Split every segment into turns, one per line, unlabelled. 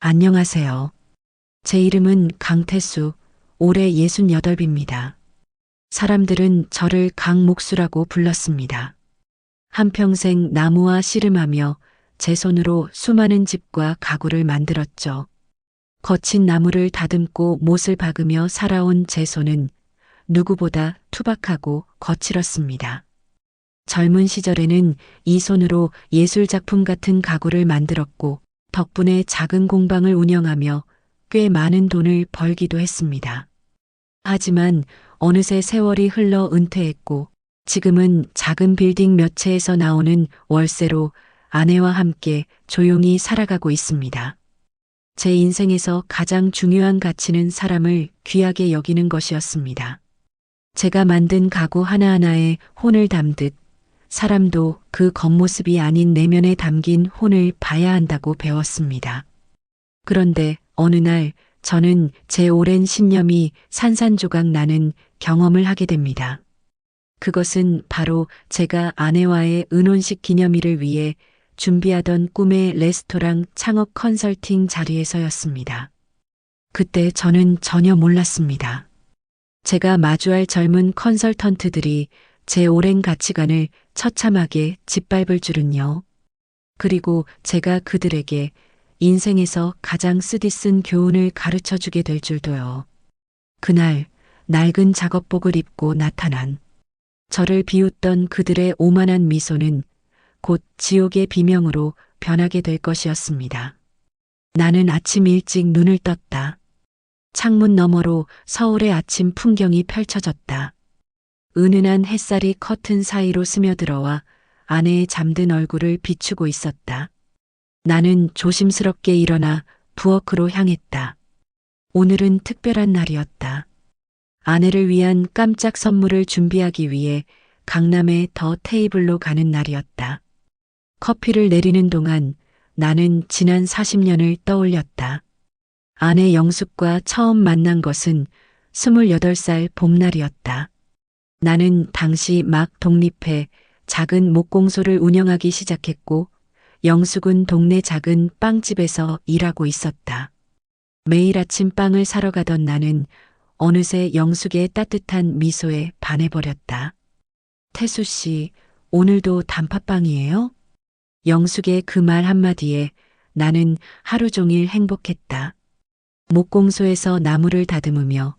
안녕하세요. 제 이름은 강태수, 올해 68입니다. 사람들은 저를 강목수라고 불렀습니다. 한평생 나무와 씨름하며 제 손으로 수많은 집과 가구를 만들었죠. 거친 나무를 다듬고 못을 박으며 살아온 제 손은 누구보다 투박하고 거칠었습니다. 젊은 시절에는 이 손으로 예술작품 같은 가구를 만들었고 덕분에 작은 공방을 운영하며 꽤 많은 돈을 벌기도 했습니다. 하지만 어느새 세월이 흘러 은퇴했고 지금은 작은 빌딩 몇 채에서 나오는 월세로 아내와 함께 조용히 살아가고 있습니다. 제 인생에서 가장 중요한 가치는 사람을 귀하게 여기는 것이었습니다. 제가 만든 가구 하나하나에 혼을 담듯 사람도 그 겉모습이 아닌 내면에 담긴 혼을 봐야 한다고 배웠습니다. 그런데 어느 날 저는 제 오랜 신념이 산산조각 나는 경험을 하게 됩니다. 그것은 바로 제가 아내와의 은혼식 기념일을 위해 준비하던 꿈의 레스토랑 창업 컨설팅 자리에서였습니다. 그때 저는 전혀 몰랐습니다. 제가 마주할 젊은 컨설턴트들이 제 오랜 가치관을 처참하게 짓밟을 줄은요. 그리고 제가 그들에게 인생에서 가장 쓰디쓴 교훈을 가르쳐 주게 될 줄도요. 그날 낡은 작업복을 입고 나타난 저를 비웃던 그들의 오만한 미소는 곧 지옥의 비명으로 변하게 될 것이었습니다. 나는 아침 일찍 눈을 떴다. 창문 너머로 서울의 아침 풍경이 펼쳐졌다. 은은한 햇살이 커튼 사이로 스며들어와 아내의 잠든 얼굴을 비추고 있었다. 나는 조심스럽게 일어나 부엌으로 향했다. 오늘은 특별한 날이었다. 아내를 위한 깜짝 선물을 준비하기 위해 강남의 더 테이블로 가는 날이었다. 커피를 내리는 동안 나는 지난 40년을 떠올렸다. 아내 영숙과 처음 만난 것은 28살 봄날이었다. 나는 당시 막 독립해 작은 목공소를 운영하기 시작했고 영숙은 동네 작은 빵집에서 일하고 있었다. 매일 아침 빵을 사러 가던 나는 어느새 영숙의 따뜻한 미소에 반해버렸다. 태수 씨, 오늘도 단팥빵이에요? 영숙의 그 말 한마디에 나는 하루 종일 행복했다. 목공소에서 나무를 다듬으며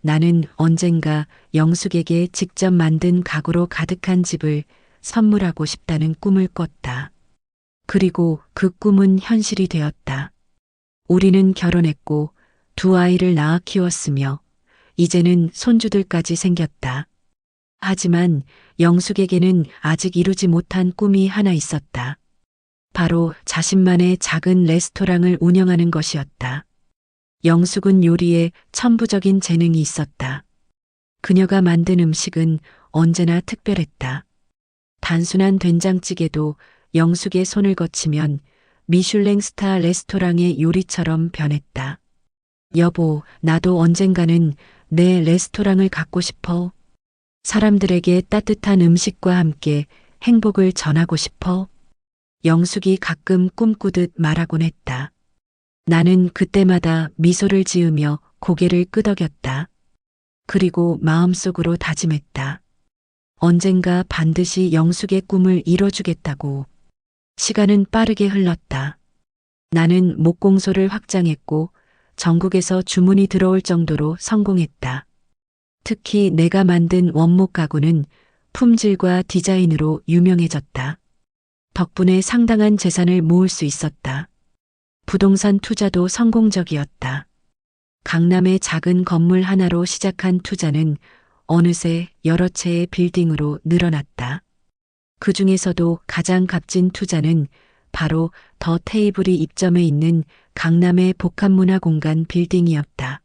나는 언젠가 영숙에게 직접 만든 가구로 가득한 집을 선물하고 싶다는 꿈을 꿨다. 그리고 그 꿈은 현실이 되었다. 우리는 결혼했고 두 아이를 낳아 키웠으며 이제는 손주들까지 생겼다. 하지만 영숙에게는 아직 이루지 못한 꿈이 하나 있었다. 바로 자신만의 작은 레스토랑을 운영하는 것이었다. 영숙은 요리에 천부적인 재능이 있었다. 그녀가 만든 음식은 언제나 특별했다. 단순한 된장찌개도 영숙의 손을 거치면 미슐랭 스타 레스토랑의 요리처럼 변했다. 여보, 나도 언젠가는 내 레스토랑을 갖고 싶어. 사람들에게 따뜻한 음식과 함께 행복을 전하고 싶어. 영숙이 가끔 꿈꾸듯 말하곤 했다. 나는 그때마다 미소를 지으며 고개를 끄덕였다. 그리고 마음속으로 다짐했다. 언젠가 반드시 영숙의 꿈을 이뤄주겠다고. 시간은 빠르게 흘렀다. 나는 목공소를 확장했고 전국에서 주문이 들어올 정도로 성공했다. 특히 내가 만든 원목 가구는 품질과 디자인으로 유명해졌다. 덕분에 상당한 재산을 모을 수 있었다. 부동산 투자도 성공적이었다. 강남의 작은 건물 하나로 시작한 투자는 어느새 여러 채의 빌딩으로 늘어났다. 그 중에서도 가장 값진 투자는 바로 더 테이블이 입점해 있는 강남의 복합문화공간 빌딩이었다.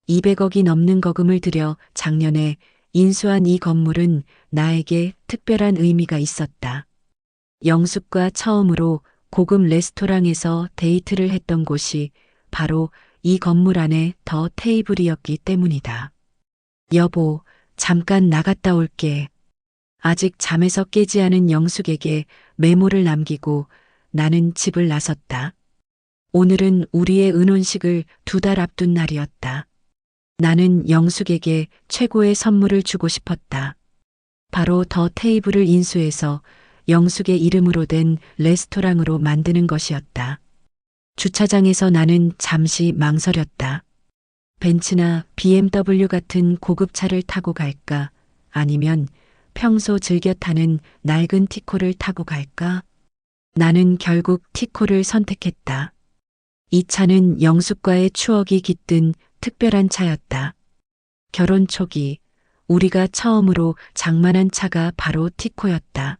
200억이 넘는 거금을 들여 작년에 인수한 이 건물은 나에게 특별한 의미가 있었다. 영숙과 처음으로 고급 레스토랑에서 데이트를 했던 곳이 바로 이 건물 안에 더 테이블이었기 때문이다. 여보, 잠깐 나갔다 올게. 아직 잠에서 깨지 않은 영숙에게 메모를 남기고 나는 집을 나섰다. 오늘은 우리의 은혼식을 2달 앞둔 날이었다. 나는 영숙에게 최고의 선물을 주고 싶었다. 바로 더 테이블을 인수해서 영숙의 이름으로 된 레스토랑으로 만드는 것이었다. 주차장에서 나는 잠시 망설였다. 벤츠나 BMW 같은 고급차를 타고 갈까? 아니면 평소 즐겨 타는 낡은 티코를 타고 갈까? 나는 결국 티코를 선택했다. 이 차는 영숙과의 추억이 깃든 특별한 차였다. 결혼 초기 우리가 처음으로 장만한 차가 바로 티코였다.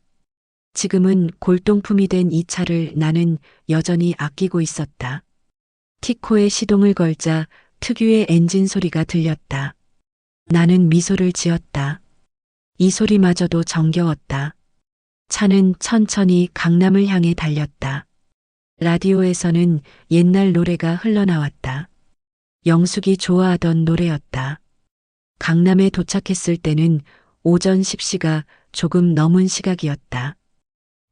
지금은 골동품이 된 이 차를 나는 여전히 아끼고 있었다. 티코에 시동을 걸자 특유의 엔진 소리가 들렸다. 나는 미소를 지었다. 이 소리마저도 정겨웠다. 차는 천천히 강남을 향해 달렸다. 라디오에서는 옛날 노래가 흘러나왔다. 영숙이 좋아하던 노래였다. 강남에 도착했을 때는 오전 10시가 조금 넘은 시각이었다.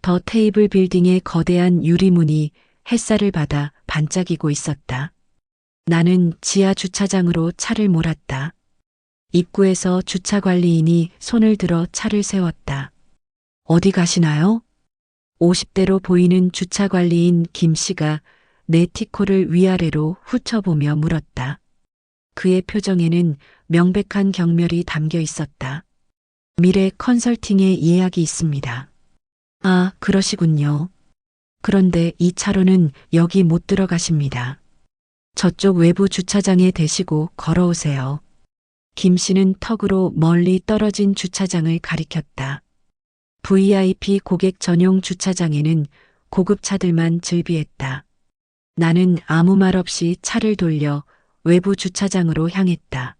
더 테이블 빌딩의 거대한 유리문이 햇살을 받아 반짝이고 있었다. 나는 지하 주차장으로 차를 몰았다. 입구에서 주차 관리인이 손을 들어 차를 세웠다. 어디 가시나요? 50대로 보이는 주차 관리인 김 씨가 내 티코를 위아래로 훑어보며 물었다. 그의 표정에는 명백한 경멸이 담겨 있었다. 미래 컨설팅에 예약이 있습니다. 아, 그러시군요. 그런데 이 차로는 여기 못 들어가십니다. 저쪽 외부 주차장에 대시고 걸어오세요. 김 씨는 턱으로 멀리 떨어진 주차장을 가리켰다. VIP 고객 전용 주차장에는 고급차들만 즐비했다. 나는 아무 말 없이 차를 돌려 외부 주차장으로 향했다.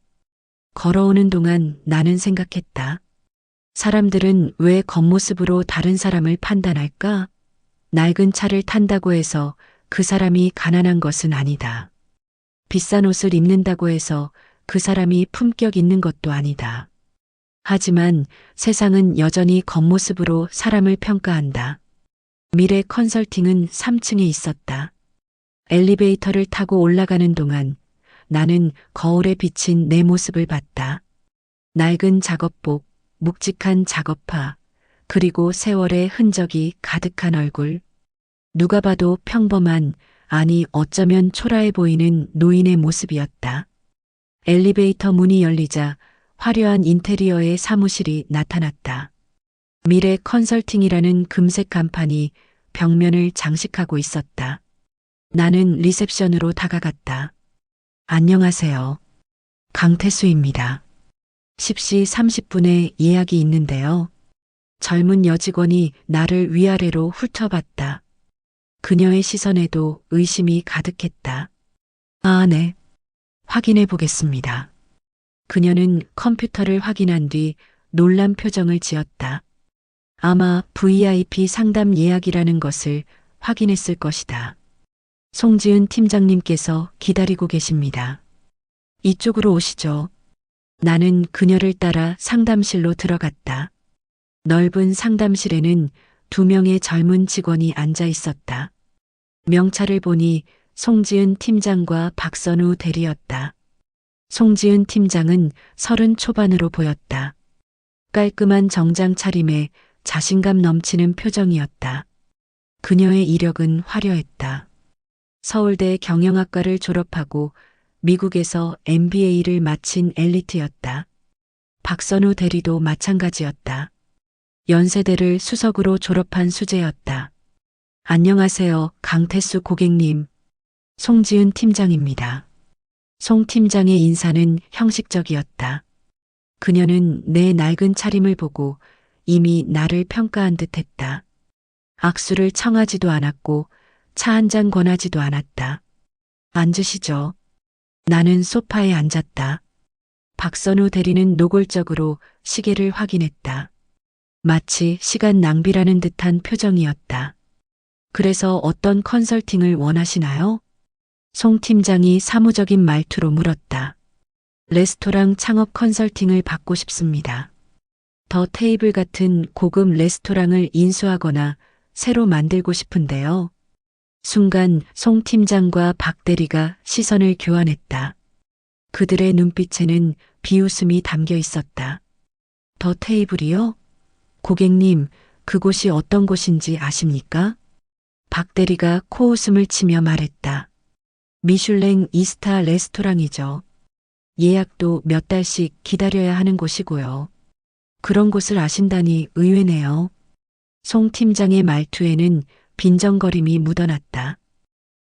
걸어오는 동안 나는 생각했다. 사람들은 왜 겉모습으로 다른 사람을 판단할까? 낡은 차를 탄다고 해서 그 사람이 가난한 것은 아니다. 비싼 옷을 입는다고 해서 그 사람이 품격 있는 것도 아니다. 하지만 세상은 여전히 겉모습으로 사람을 평가한다. 미래 컨설팅은 3층에 있었다. 엘리베이터를 타고 올라가는 동안 나는 거울에 비친 내 모습을 봤다. 낡은 작업복, 묵직한 작업화, 그리고 세월의 흔적이 가득한 얼굴. 누가 봐도 평범한, 아니 어쩌면 초라해 보이는 노인의 모습이었다. 엘리베이터 문이 열리자 화려한 인테리어의 사무실이 나타났다. 미래 컨설팅이라는 금색 간판이 벽면을 장식하고 있었다. 나는 리셉션으로 다가갔다. 안녕하세요. 강태수입니다. 10시 30분에 예약이 있는데요. 젊은 여직원이 나를 위아래로 훑어봤다. 그녀의 시선에도 의심이 가득했다. 아, 네. 확인해 보겠습니다. 그녀는 컴퓨터를 확인한 뒤 놀란 표정을 지었다. 아마 VIP 상담 예약이라는 것을 확인했을 것이다. 송지은 팀장님께서 기다리고 계십니다. 이쪽으로 오시죠. 나는 그녀를 따라 상담실로 들어갔다. 넓은 상담실에는 2명의 젊은 직원이 앉아 있었다. 명찰을 보니 송지은 팀장과 박선우 대리였다. 송지은 팀장은 30 초반으로 보였다. 깔끔한 정장 차림에 자신감 넘치는 표정이었다. 그녀의 이력은 화려했다. 서울대 경영학과를 졸업하고 미국에서 MBA를 마친 엘리트였다. 박선우 대리도 마찬가지였다. 연세대를 수석으로 졸업한 수재였다. 안녕하세요, 강태수 고객님. 송지은 팀장입니다. 송 팀장의 인사는 형식적이었다. 그녀는 내 낡은 차림을 보고 이미 나를 평가한 듯했다. 악수를 청하지도 않았고 차 한 잔 권하지도 않았다. 앉으시죠. 나는 소파에 앉았다. 박선우 대리는 노골적으로 시계를 확인했다. 마치 시간 낭비라는 듯한 표정이었다. 그래서 어떤 컨설팅을 원하시나요? 송 팀장이 사무적인 말투로 물었다. 레스토랑 창업 컨설팅을 받고 싶습니다. 더 테이블 같은 고급 레스토랑을 인수하거나 새로 만들고 싶은데요. 순간 송 팀장과 박 대리가 시선을 교환했다. 그들의 눈빛에는 비웃음이 담겨 있었다. 더 테이블이요? 고객님, 그곳이 어떤 곳인지 아십니까? 박 대리가 코웃음을 치며 말했다. 미슐랭 2스타 레스토랑이죠. 예약도 몇 달씩 기다려야 하는 곳이고요. 그런 곳을 아신다니 의외네요. 송 팀장의 말투에는 빈정거림이 묻어났다.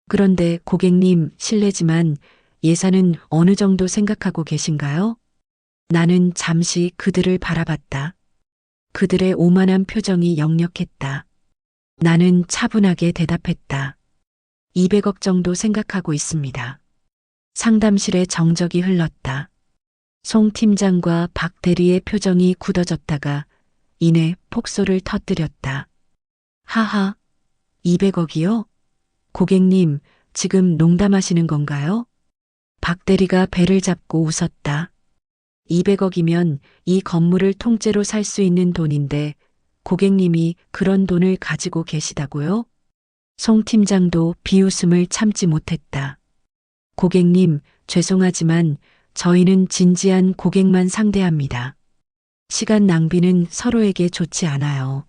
그런데 고객님, 실례지만 예산은 어느 정도 생각하고 계신가요? 나는 잠시 그들을 바라봤다. 그들의 오만한 표정이 역력했다. 나는 차분하게 대답했다. 200억 정도 생각하고 있습니다. 상담실에 정적이 흘렀다. 송 팀장과 박 대리의 표정이 굳어졌다가 이내 폭소를 터뜨렸다. 하하, 200억이요? 고객님, 지금 농담하시는 건가요? 박 대리가 배를 잡고 웃었다. 200억이면 이 건물을 통째로 살 수 있는 돈인데 고객님이 그런 돈을 가지고 계시다고요? 송 팀장도 비웃음을 참지 못했다. 고객님, 죄송하지만 저희는 진지한 고객만 상대합니다. 시간 낭비는 서로에게 좋지 않아요.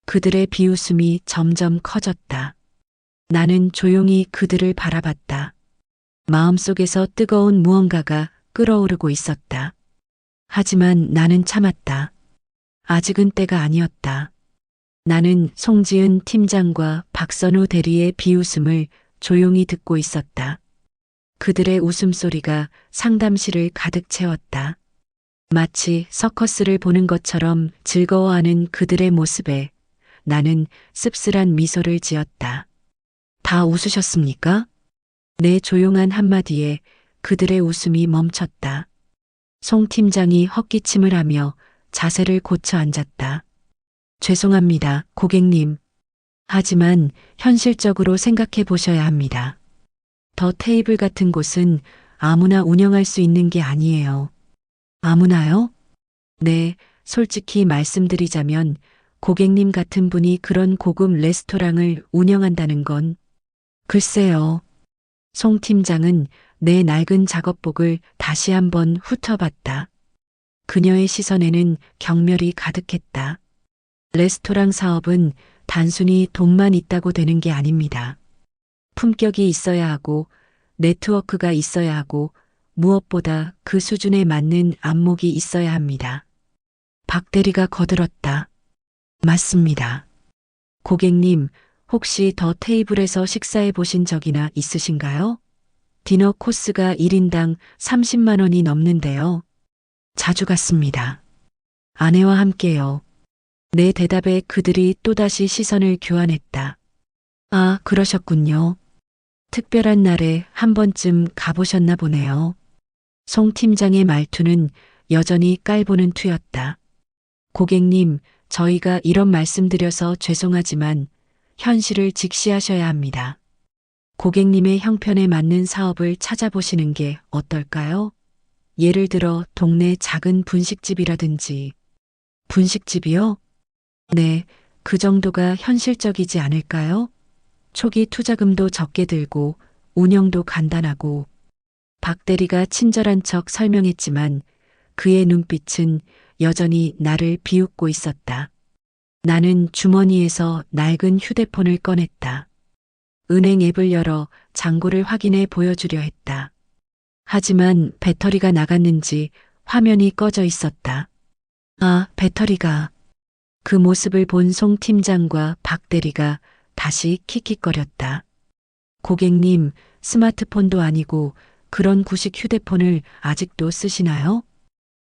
그들의 비웃음이 점점 커졌다. 나는 조용히 그들을 바라봤다. 마음속에서 뜨거운 무언가가 끓어오르고 있었다. 하지만 나는 참았다. 아직은 때가 아니었다. 나는 송지은 팀장과 박선우 대리의 비웃음을 조용히 듣고 있었다. 그들의 웃음소리가 상담실을 가득 채웠다. 마치 서커스를 보는 것처럼 즐거워하는 그들의 모습에 나는 씁쓸한 미소를 지었다. 다 웃으셨습니까? 내 조용한 한마디에 그들의 웃음이 멈췄다. 송 팀장이 헛기침을 하며 자세를 고쳐 앉았다. 죄송합니다, 고객님. 하지만 현실적으로 생각해 보셔야 합니다. 더 테이블 같은 곳은 아무나 운영할 수 있는 게 아니에요. 아무나요? 네, 솔직히 말씀드리자면 고객님 같은 분이 그런 고급 레스토랑을 운영한다는 건 글쎄요. 송 팀장은 내 낡은 작업복을 다시 한번 훑어봤다. 그녀의 시선에는 경멸이 가득했다. 레스토랑 사업은 단순히 돈만 있다고 되는 게 아닙니다. 품격이 있어야 하고 네트워크가 있어야 하고 무엇보다 그 수준에 맞는 안목이 있어야 합니다. 박 대리가 거들었다. 맞습니다. 고객님, 혹시 더 테이블에서 식사해 보신 적이나 있으신가요? 디너 코스가 1인당 30만 원이 넘는데요. 자주 갔습니다. 아내와 함께요. 내 대답에 그들이 또다시 시선을 교환했다. 아, 그러셨군요. 특별한 날에 한 번쯤 가보셨나 보네요. 송 팀장의 말투는 여전히 깔보는 투였다. 고객님, 저희가 이런 말씀드려서 죄송하지만 현실을 직시하셔야 합니다. 고객님의 형편에 맞는 사업을 찾아보시는 게 어떨까요? 예를 들어 동네 작은 분식집이라든지. 분식집이요? 네, 그 정도가 현실적이지 않을까요? 초기 투자금도 적게 들고 운영도 간단하고. 박 대리가 친절한 척 설명했지만 그의 눈빛은 여전히 나를 비웃고 있었다. 나는 주머니에서 낡은 휴대폰을 꺼냈다. 은행 앱을 열어 잔고를 확인해 보여주려 했다. 하지만 배터리가 나갔는지 화면이 꺼져 있었다. 아, 배터리가. 그 모습을 본 송 팀장과 박 대리가 다시 킥킥거렸다. 고객님, 스마트폰도 아니고 그런 구식 휴대폰을 아직도 쓰시나요?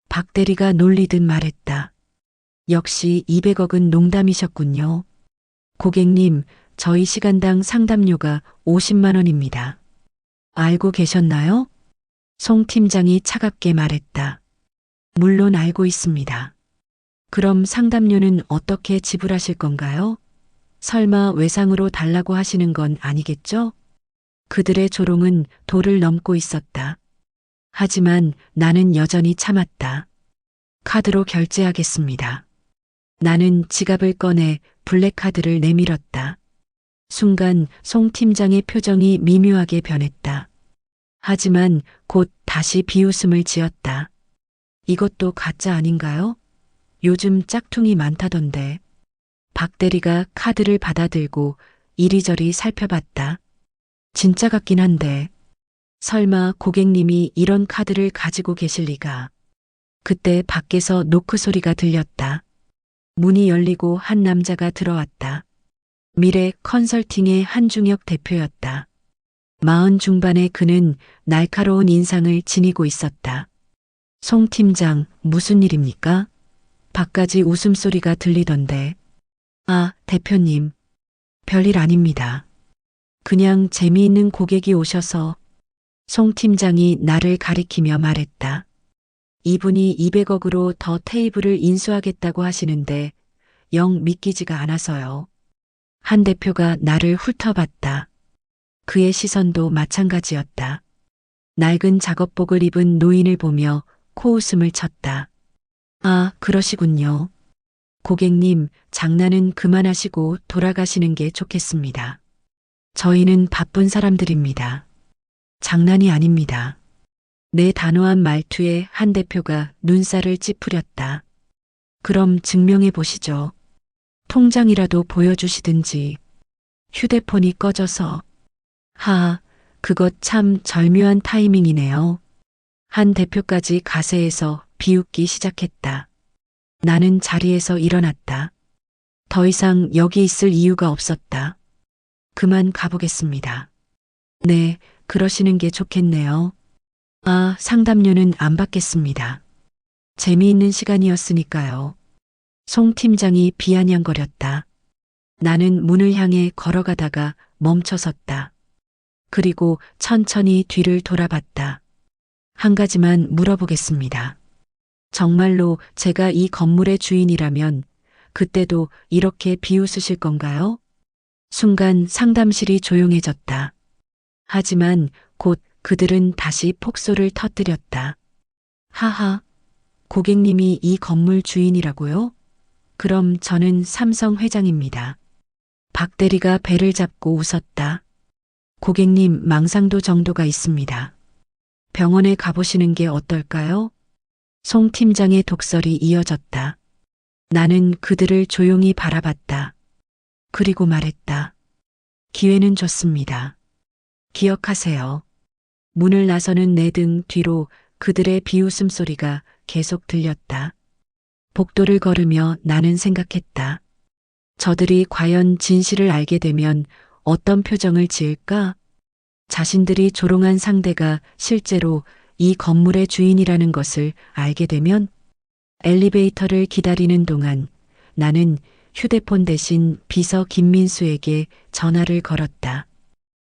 박 대리가 놀리듯 말했다. 역시 200억은 농담이셨군요. 고객님, 저희 시간당 상담료가 50만 원입니다. 알고 계셨나요? 송 팀장이 차갑게 말했다. 물론 알고 있습니다. 그럼 상담료는 어떻게 지불하실 건가요? 설마 외상으로 달라고 하시는 건 아니겠죠? 그들의 조롱은 도를 넘고 있었다. 하지만 나는 여전히 참았다. 카드로 결제하겠습니다. 나는 지갑을 꺼내 블랙카드를 내밀었다. 순간 송 팀장의 표정이 미묘하게 변했다. 하지만 곧 다시 비웃음을 지었다. 이것도 가짜 아닌가요? 요즘 짝퉁이 많다던데. 박 대리가 카드를 받아들고 이리저리 살펴봤다. 진짜 같긴 한데. 설마 고객님이 이런 카드를 가지고 계실 리가. 그때 밖에서 노크 소리가 들렸다. 문이 열리고 한 남자가 들어왔다. 미래 컨설팅의 한중혁 대표였다. 40 중반의 그는 날카로운 인상을 지니고 있었다. 송 팀장, 무슨 일입니까? 밖까지 웃음소리가 들리던데. 아, 대표님. 별일 아닙니다. 그냥 재미있는 고객이 오셔서. 송 팀장이 나를 가리키며 말했다. 이분이 200억으로 더 테이블을 인수하겠다고 하시는데 영 믿기지가 않아서요. 한 대표가 나를 훑어봤다. 그의 시선도 마찬가지였다. 낡은 작업복을 입은 노인을 보며 코웃음을 쳤다. 아, 그러시군요. 고객님, 장난은 그만하시고 돌아가시는 게 좋겠습니다. 저희는 바쁜 사람들입니다. 장난이 아닙니다. 내 단호한 말투에 한 대표가 눈살을 찌푸렸다. 그럼 증명해 보시죠. 통장이라도 보여주시든지. 휴대폰이 꺼져서. 하하, 그것 참 절묘한 타이밍이네요. 한 대표까지 가세해서 비웃기 시작했다. 나는 자리에서 일어났다. 더 이상 여기 있을 이유가 없었다. 그만 가보겠습니다. 네, 그러시는 게 좋겠네요. 아, 상담료는 안 받겠습니다. 재미있는 시간이었으니까요. 송 팀장이 비아냥거렸다. 나는 문을 향해 걸어가다가 멈춰섰다. 그리고 천천히 뒤를 돌아봤다. 한 가지만 물어보겠습니다. 정말로 제가 이 건물의 주인이라면 그때도 이렇게 비웃으실 건가요? 순간 상담실이 조용해졌다. 하지만 곧 그들은 다시 폭소를 터뜨렸다. 하하, 고객님이 이 건물 주인이라고요? 그럼 저는 삼성 회장입니다. 박 대리가 배를 잡고 웃었다. 고객님 망상도 정도가 있습니다. 병원에 가보시는 게 어떨까요? 송 팀장의 독설이 이어졌다. 나는 그들을 조용히 바라봤다. 그리고 말했다. 기회는 좋습니다. 기억하세요. 문을 나서는 내 등 뒤로 그들의 비웃음 소리가 계속 들렸다. 복도를 걸으며 나는 생각했다. 저들이 과연 진실을 알게 되면 어떤 표정을 지을까? 자신들이 조롱한 상대가 실제로 이 건물의 주인이라는 것을 알게 되면? 엘리베이터를 기다리는 동안 나는 휴대폰 대신 비서 김민수에게 전화를 걸었다.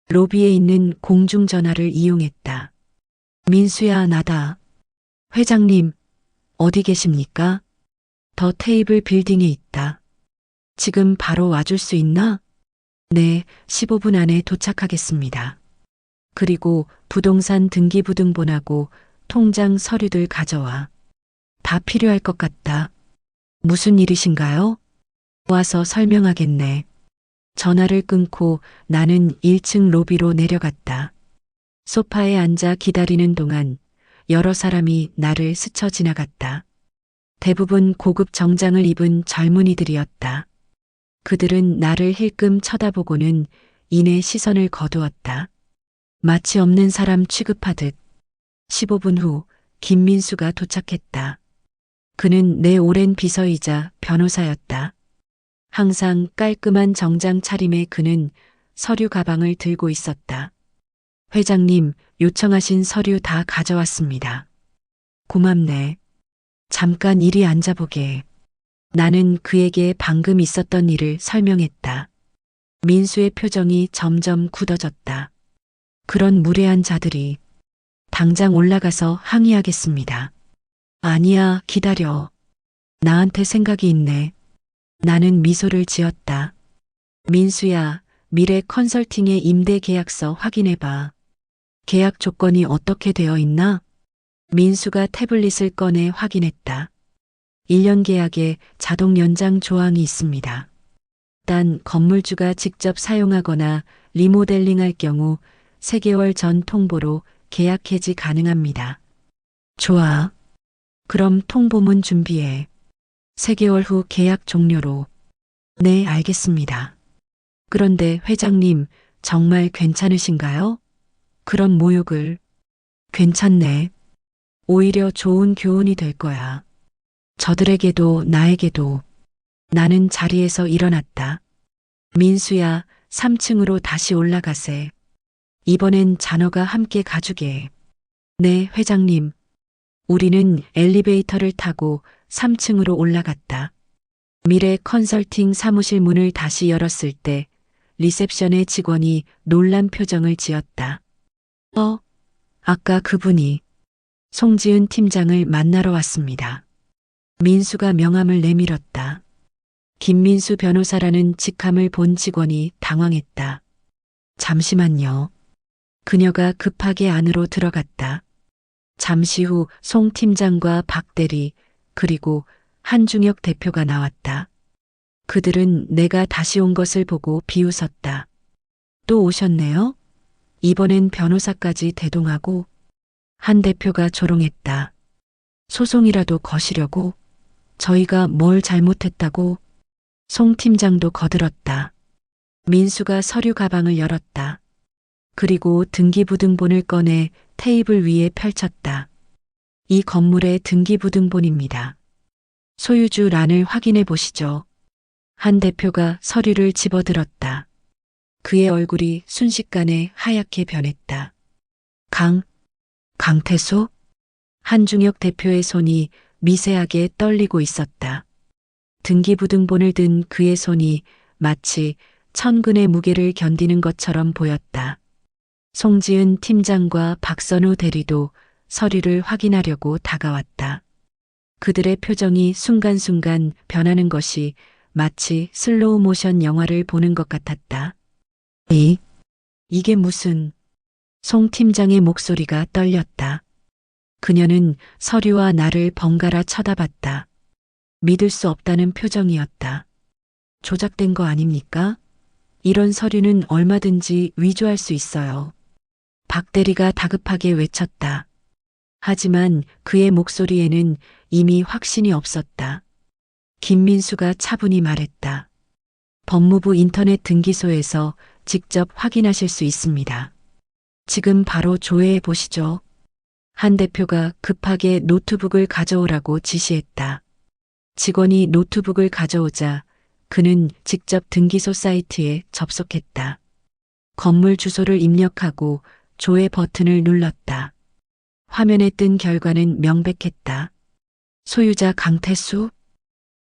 로비에 있는 공중전화를 이용했다. 민수야, 나다. 회장님, 어디 계십니까? 더 테이블 빌딩에 있다. 지금 바로 와줄 수 있나? 네, 15분 안에 도착하겠습니다. 그리고 부동산 등기부등본하고 통장 서류들 가져와. 다 필요할 것 같다. 무슨 일이신가요? 와서 설명하겠네. 전화를 끊고 나는 1층 로비로 내려갔다. 소파에 앉아 기다리는 동안 여러 사람이 나를 스쳐 지나갔다. 대부분 고급 정장을 입은 젊은이들이었다. 그들은 나를 힐끔 쳐다보고는 이내 시선을 거두었다. 마치 없는 사람 취급하듯. 15분 후 김민수가 도착했다. 그는 내 오랜 비서이자 변호사였다. 항상 깔끔한 정장 차림의 그는 서류 가방을 들고 있었다. 회장님, 요청하신 서류 다 가져왔습니다. 고맙네. 잠깐 이리 앉아보게. 나는 그에게 방금 있었던 일을 설명했다. 민수의 표정이 점점 굳어졌다. 그런 무례한 자들이. 당장 올라가서 항의하겠습니다. 아니야, 기다려. 나한테 생각이 있네. 나는 미소를 지었다. 민수야, 미래 컨설팅의 임대 계약서 확인해봐. 계약 조건이 어떻게 되어 있나? 민수가 태블릿을 꺼내 확인했다. 1년 계약에 자동 연장 조항이 있습니다. 단 건물주가 직접 사용하거나 리모델링할 경우 3개월 전 통보로 계약 해지 가능합니다. 좋아. 그럼 통보문 준비해. 3개월 후 계약 종료로. 네, 알겠습니다. 그런데 회장님, 정말 괜찮으신가요? 그런 모욕을. 괜찮네. 오히려 좋은 교훈이 될 거야. 저들에게도 나에게도. 나는 자리에서 일어났다. 민수야, 3층으로 다시 올라가세. 이번엔 잔어가 함께 가주게. 네, 회장님. 우리는 엘리베이터를 타고 3층으로 올라갔다. 미래 컨설팅 사무실 문을 다시 열었을 때 리셉션의 직원이 놀란 표정을 지었다. 아까 그분이 송지은 팀장을 만나러 왔습니다. 민수가 명함을 내밀었다. 김민수 변호사라는 직함을 본 직원이 당황했다. 잠시만요. 그녀가 급하게 안으로 들어갔다. 잠시 후 송 팀장과 박 대리 그리고 한중혁 대표가 나왔다. 그들은 내가 다시 온 것을 보고 비웃었다. 또 오셨네요? 이번엔 변호사까지 대동하고. 한 대표가 조롱했다. 소송이라도 거시려고? 저희가 뭘 잘못했다고? 송 팀장도 거들었다. 민수가 서류 가방을 열었다. 그리고 등기부등본을 꺼내 테이블 위에 펼쳤다. 이 건물의 등기부등본입니다. 소유주 란을 확인해 보시죠. 한 대표가 서류를 집어들었다. 그의 얼굴이 순식간에 하얗게 변했다. 강태소? 한중혁 대표의 손이 미세하게 떨리고 있었다. 등기부등본을 든 그의 손이 마치 천근의 무게를 견디는 것처럼 보였다. 송지은 팀장과 박선우 대리도 서류를 확인하려고 다가왔다. 그들의 표정이 순간순간 변하는 것이 마치 슬로우 모션 영화를 보는 것 같았다. 이게 무슨... 송 팀장의 목소리가 떨렸다. 그녀는 서류와 나를 번갈아 쳐다봤다. 믿을 수 없다는 표정이었다. 조작된 거 아닙니까? 이런 서류는 얼마든지 위조할 수 있어요. 박 대리가 다급하게 외쳤다. 하지만 그의 목소리에는 이미 확신이 없었다. 김민수가 차분히 말했다. 법무부 인터넷 등기소에서 직접 확인하실 수 있습니다. 지금 바로 조회해 보시죠. 한 대표가 급하게 노트북을 가져오라고 지시했다. 직원이 노트북을 가져오자 그는 직접 등기소 사이트에 접속했다. 건물 주소를 입력하고 조회 버튼을 눌렀다. 화면에 뜬 결과는 명백했다. 소유자 강태수,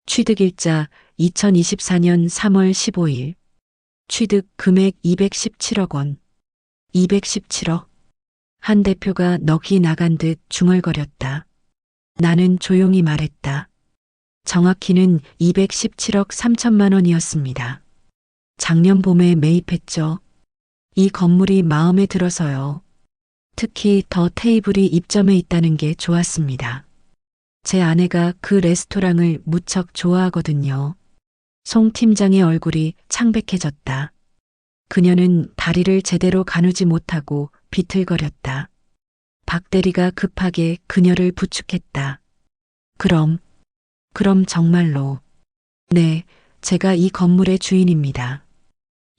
취득일자 2024년 3월 15일, 취득 금액 217억 원, 217억. 한 대표가 넋이 나간 듯 중얼거렸다. 나는 조용히 말했다. 정확히는 217억 3천만 원이었습니다. 작년 봄에 매입했죠. 이 건물이 마음에 들어서요. 특히 더 테이블이 입점해 있다는 게 좋았습니다. 제 아내가 그 레스토랑을 무척 좋아하거든요. 송 팀장의 얼굴이 창백해졌다. 그녀는 다리를 제대로 가누지 못하고 비틀거렸다. 박 대리가 급하게 그녀를 부축했다. 그럼 정말로. 네, 제가 이 건물의 주인입니다.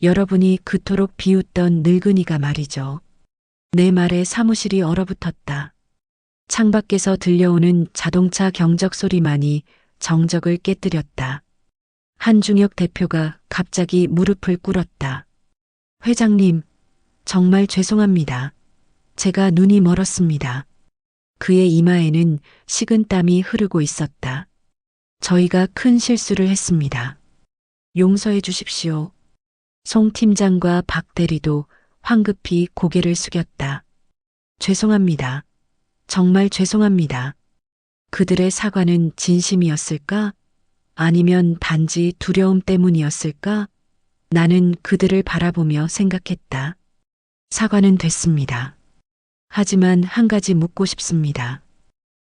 여러분이 그토록 비웃던 늙은이가 말이죠. 내 말에 사무실이 얼어붙었다. 창밖에서 들려오는 자동차 경적 소리만이 정적을 깨뜨렸다. 한중혁 대표가 갑자기 무릎을 꿇었다. 회장님, 정말 죄송합니다. 제가 눈이 멀었습니다. 그의 이마에는 식은땀이 흐르고 있었다. 저희가 큰 실수를 했습니다. 용서해 주십시오. 송 팀장과 박 대리도 황급히 고개를 숙였다. 죄송합니다. 정말 죄송합니다. 그들의 사과는 진심이었을까? 아니면 단지 두려움 때문이었을까? 나는 그들을 바라보며 생각했다. 사과는 됐습니다. 하지만 한 가지 묻고 싶습니다.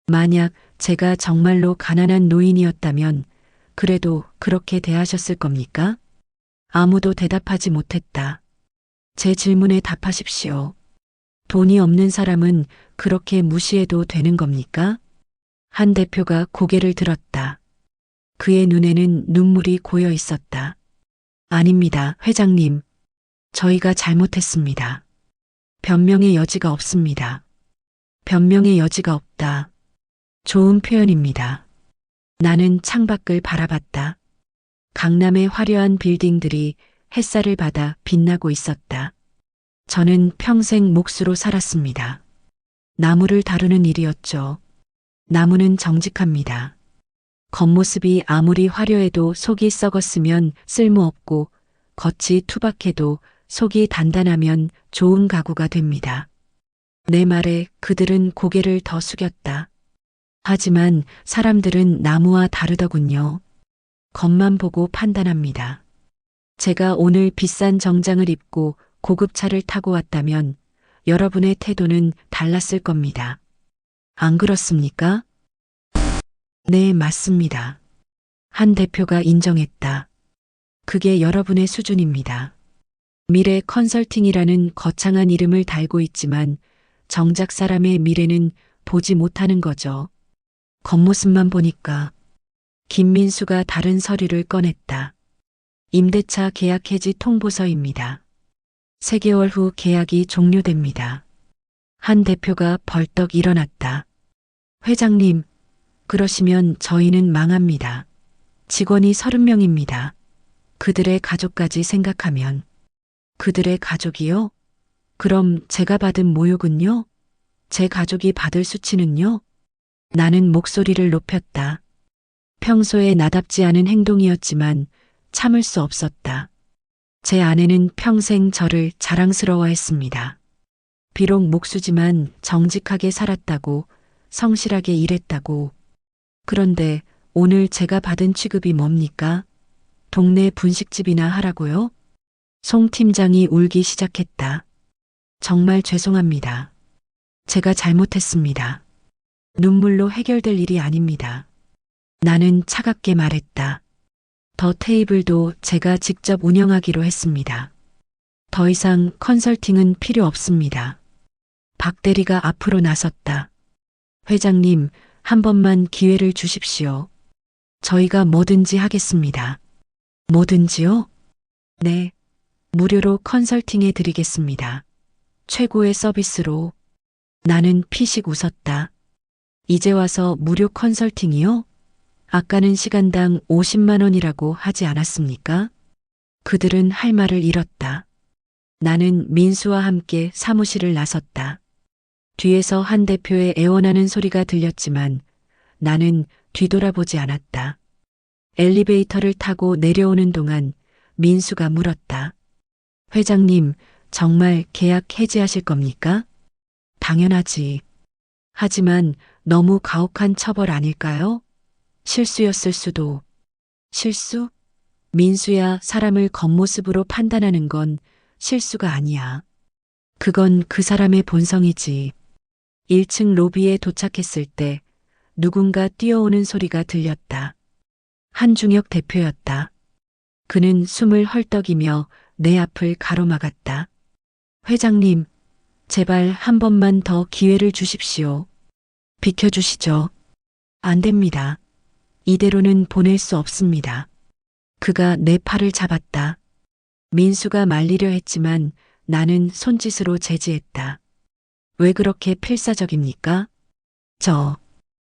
만약 제가 정말로 가난한 노인이었다면 그래도 그렇게 대하셨을 겁니까? 아무도 대답하지 못했다. 제 질문에 답하십시오. 돈이 없는 사람은 그렇게 무시해도 되는 겁니까? 한 대표가 고개를 들었다. 그의 눈에는 눈물이 고여 있었다. 아닙니다, 회장님. 저희가 잘못했습니다. 변명의 여지가 없습니다. 변명의 여지가 없다. 좋은 표현입니다. 나는 창밖을 바라봤다. 강남의 화려한 빌딩들이 햇살을 받아 빛나고 있었다. 저는 평생 몫으로 살았습니다. 나무를 다루는 일이었죠. 나무는 정직합니다. 겉모습이 아무리 화려해도 속이 썩었으면 쓸모없고 겉이 투박해도 속이 단단하면 좋은 가구가 됩니다. 내 말에 그들은 고개를 더 숙였다. 하지만 사람들은 나무와 다르더군요. 겉만 보고 판단합니다. 제가 오늘 비싼 정장을 입고 고급차를 타고 왔다면 여러분의 태도는 달랐을 겁니다. 안 그렇습니까? 네, 맞습니다. 한 대표가 인정했다. 그게 여러분의 수준입니다. 미래 컨설팅이라는 거창한 이름을 달고 있지만 정작 사람의 미래는 보지 못하는 거죠. 겉모습만 보니까. 김민수가 다른 서류를 꺼냈다. 임대차 계약 해지 통보서입니다. 3개월 후 계약이 종료됩니다. 한 대표가 벌떡 일어났다. 회장님, 그러시면 저희는 망합니다. 직원이 30명입니다. 그들의 가족까지 생각하면. 그들의 가족이요? 그럼 제가 받은 모욕은요? 제 가족이 받을 수치는요? 나는 목소리를 높였다. 평소에 나답지 않은 행동이었지만 참을 수 없었다. 제 아내는 평생 저를 자랑스러워했습니다. 비록 목수지만 정직하게 살았다고, 성실하게 일했다고. 그런데 오늘 제가 받은 취급이 뭡니까? 동네 분식집이나 하라고요? 송 팀장이 울기 시작했다. 정말 죄송합니다. 제가 잘못했습니다. 눈물로 해결될 일이 아닙니다. 나는 차갑게 말했다. 더 테이블도 제가 직접 운영하기로 했습니다. 더 이상 컨설팅은 필요 없습니다. 박 대리가 앞으로 나섰다. 회장님, 한 번만 기회를 주십시오. 저희가 뭐든지 하겠습니다. 뭐든지요? 네. 무료로 컨설팅해 드리겠습니다. 최고의 서비스로. 나는 피식 웃었다. 이제 와서 무료 컨설팅이요? 아까는 시간당 50만 원이라고 하지 않았습니까? 그들은 할 말을 잃었다. 나는 민수와 함께 사무실을 나섰다. 뒤에서 한 대표의 애원하는 소리가 들렸지만 나는 뒤돌아보지 않았다. 엘리베이터를 타고 내려오는 동안 민수가 물었다. 회장님, 정말 계약 해지하실 겁니까? 당연하지. 하지만 너무 가혹한 처벌 아닐까요? 실수였을 수도. 실수? 민수야, 사람을 겉모습으로 판단하는 건 실수가 아니야. 그건 그 사람의 본성이지. 1층 로비에 도착했을 때 누군가 뛰어오는 소리가 들렸다. 한중혁 대표였다. 그는 숨을 헐떡이며 내 앞을 가로막았다. 회장님, 제발 한 번만 더 기회를 주십시오. 비켜주시죠. 안 됩니다. 이대로는 보낼 수 없습니다. 그가 내 팔을 잡았다. 민수가 말리려 했지만 나는 손짓으로 제지했다. 왜 그렇게 필사적입니까?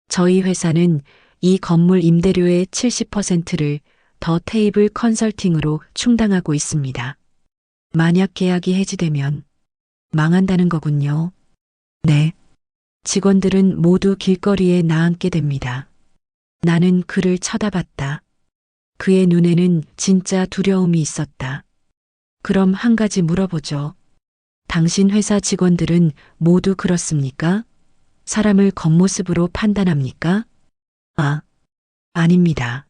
저희 회사는 이 건물 임대료의 70%를 더 테이블 컨설팅으로 충당하고 있습니다. 만약 계약이 해지되면 망한다는 거군요. 네. 직원들은 모두 길거리에 나앉게 됩니다. 나는 그를 쳐다봤다. 그의 눈에는 진짜 두려움이 있었다. 그럼 한 가지 물어보죠. 당신 회사 직원들은 모두 그렇습니까? 사람을 겉모습으로 판단합니까? 아닙니다.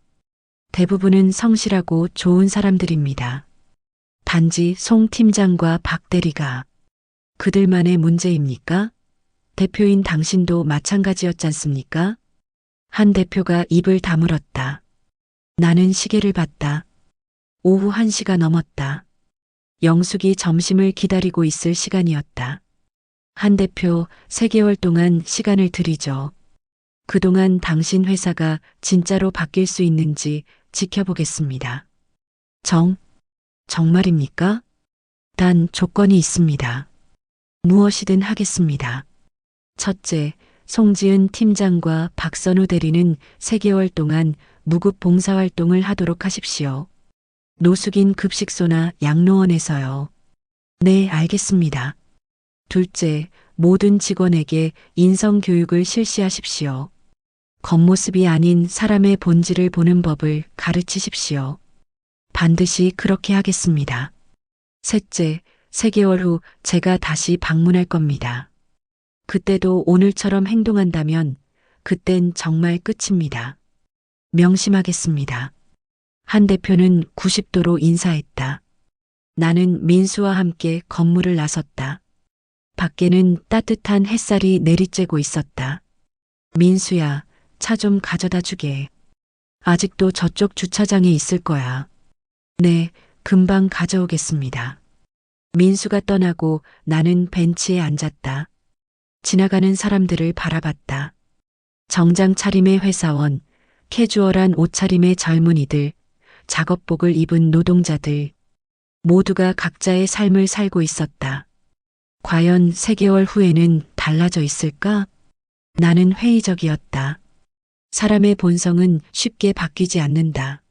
대부분은 성실하고 좋은 사람들입니다. 단지 송 팀장과 박 대리가 그들만의 문제입니까? 대표인 당신도 마찬가지였지 않습니까? 한 대표가 입을 다물었다. 나는 시계를 봤다. 오후 1시가 넘었다. 영숙이 점심을 기다리고 있을 시간이었다. 한 대표 3개월 동안 시간을 드리죠. 그동안 당신 회사가 진짜로 바뀔 수 있는지 지켜보겠습니다. 정말입니까? 단 조건이 있습니다. 무엇이든 하겠습니다. 첫째, 송지은 팀장과 박선우 대리는 3개월 동안 무급 봉사활동을 하도록 하십시오. 노숙인 급식소나 양로원에서요. 네, 알겠습니다. 둘째, 모든 직원에게 인성교육을 실시하십시오. 겉모습이 아닌 사람의 본질을 보는 법을 가르치십시오. 반드시 그렇게 하겠습니다. 셋째, 3개월 후 제가 다시 방문할 겁니다. 그때도 오늘처럼 행동한다면 그땐 정말 끝입니다. 명심하겠습니다. 한 대표는 90도로 인사했다. 나는 민수와 함께 건물을 나섰다. 밖에는 따뜻한 햇살이 내리쬐고 있었다. 민수야, 차 좀 가져다 주게. 아직도 저쪽 주차장에 있을 거야. 네, 금방 가져오겠습니다. 민수가 떠나고 나는 벤치에 앉았다. 지나가는 사람들을 바라봤다. 정장 차림의 회사원, 캐주얼한 옷차림의 젊은이들, 작업복을 입은 노동자들, 모두가 각자의 삶을 살고 있었다. 과연 3개월 후에는 달라져 있을까? 나는 회의적이었다. 사람의 본성은 쉽게 바뀌지 않는다.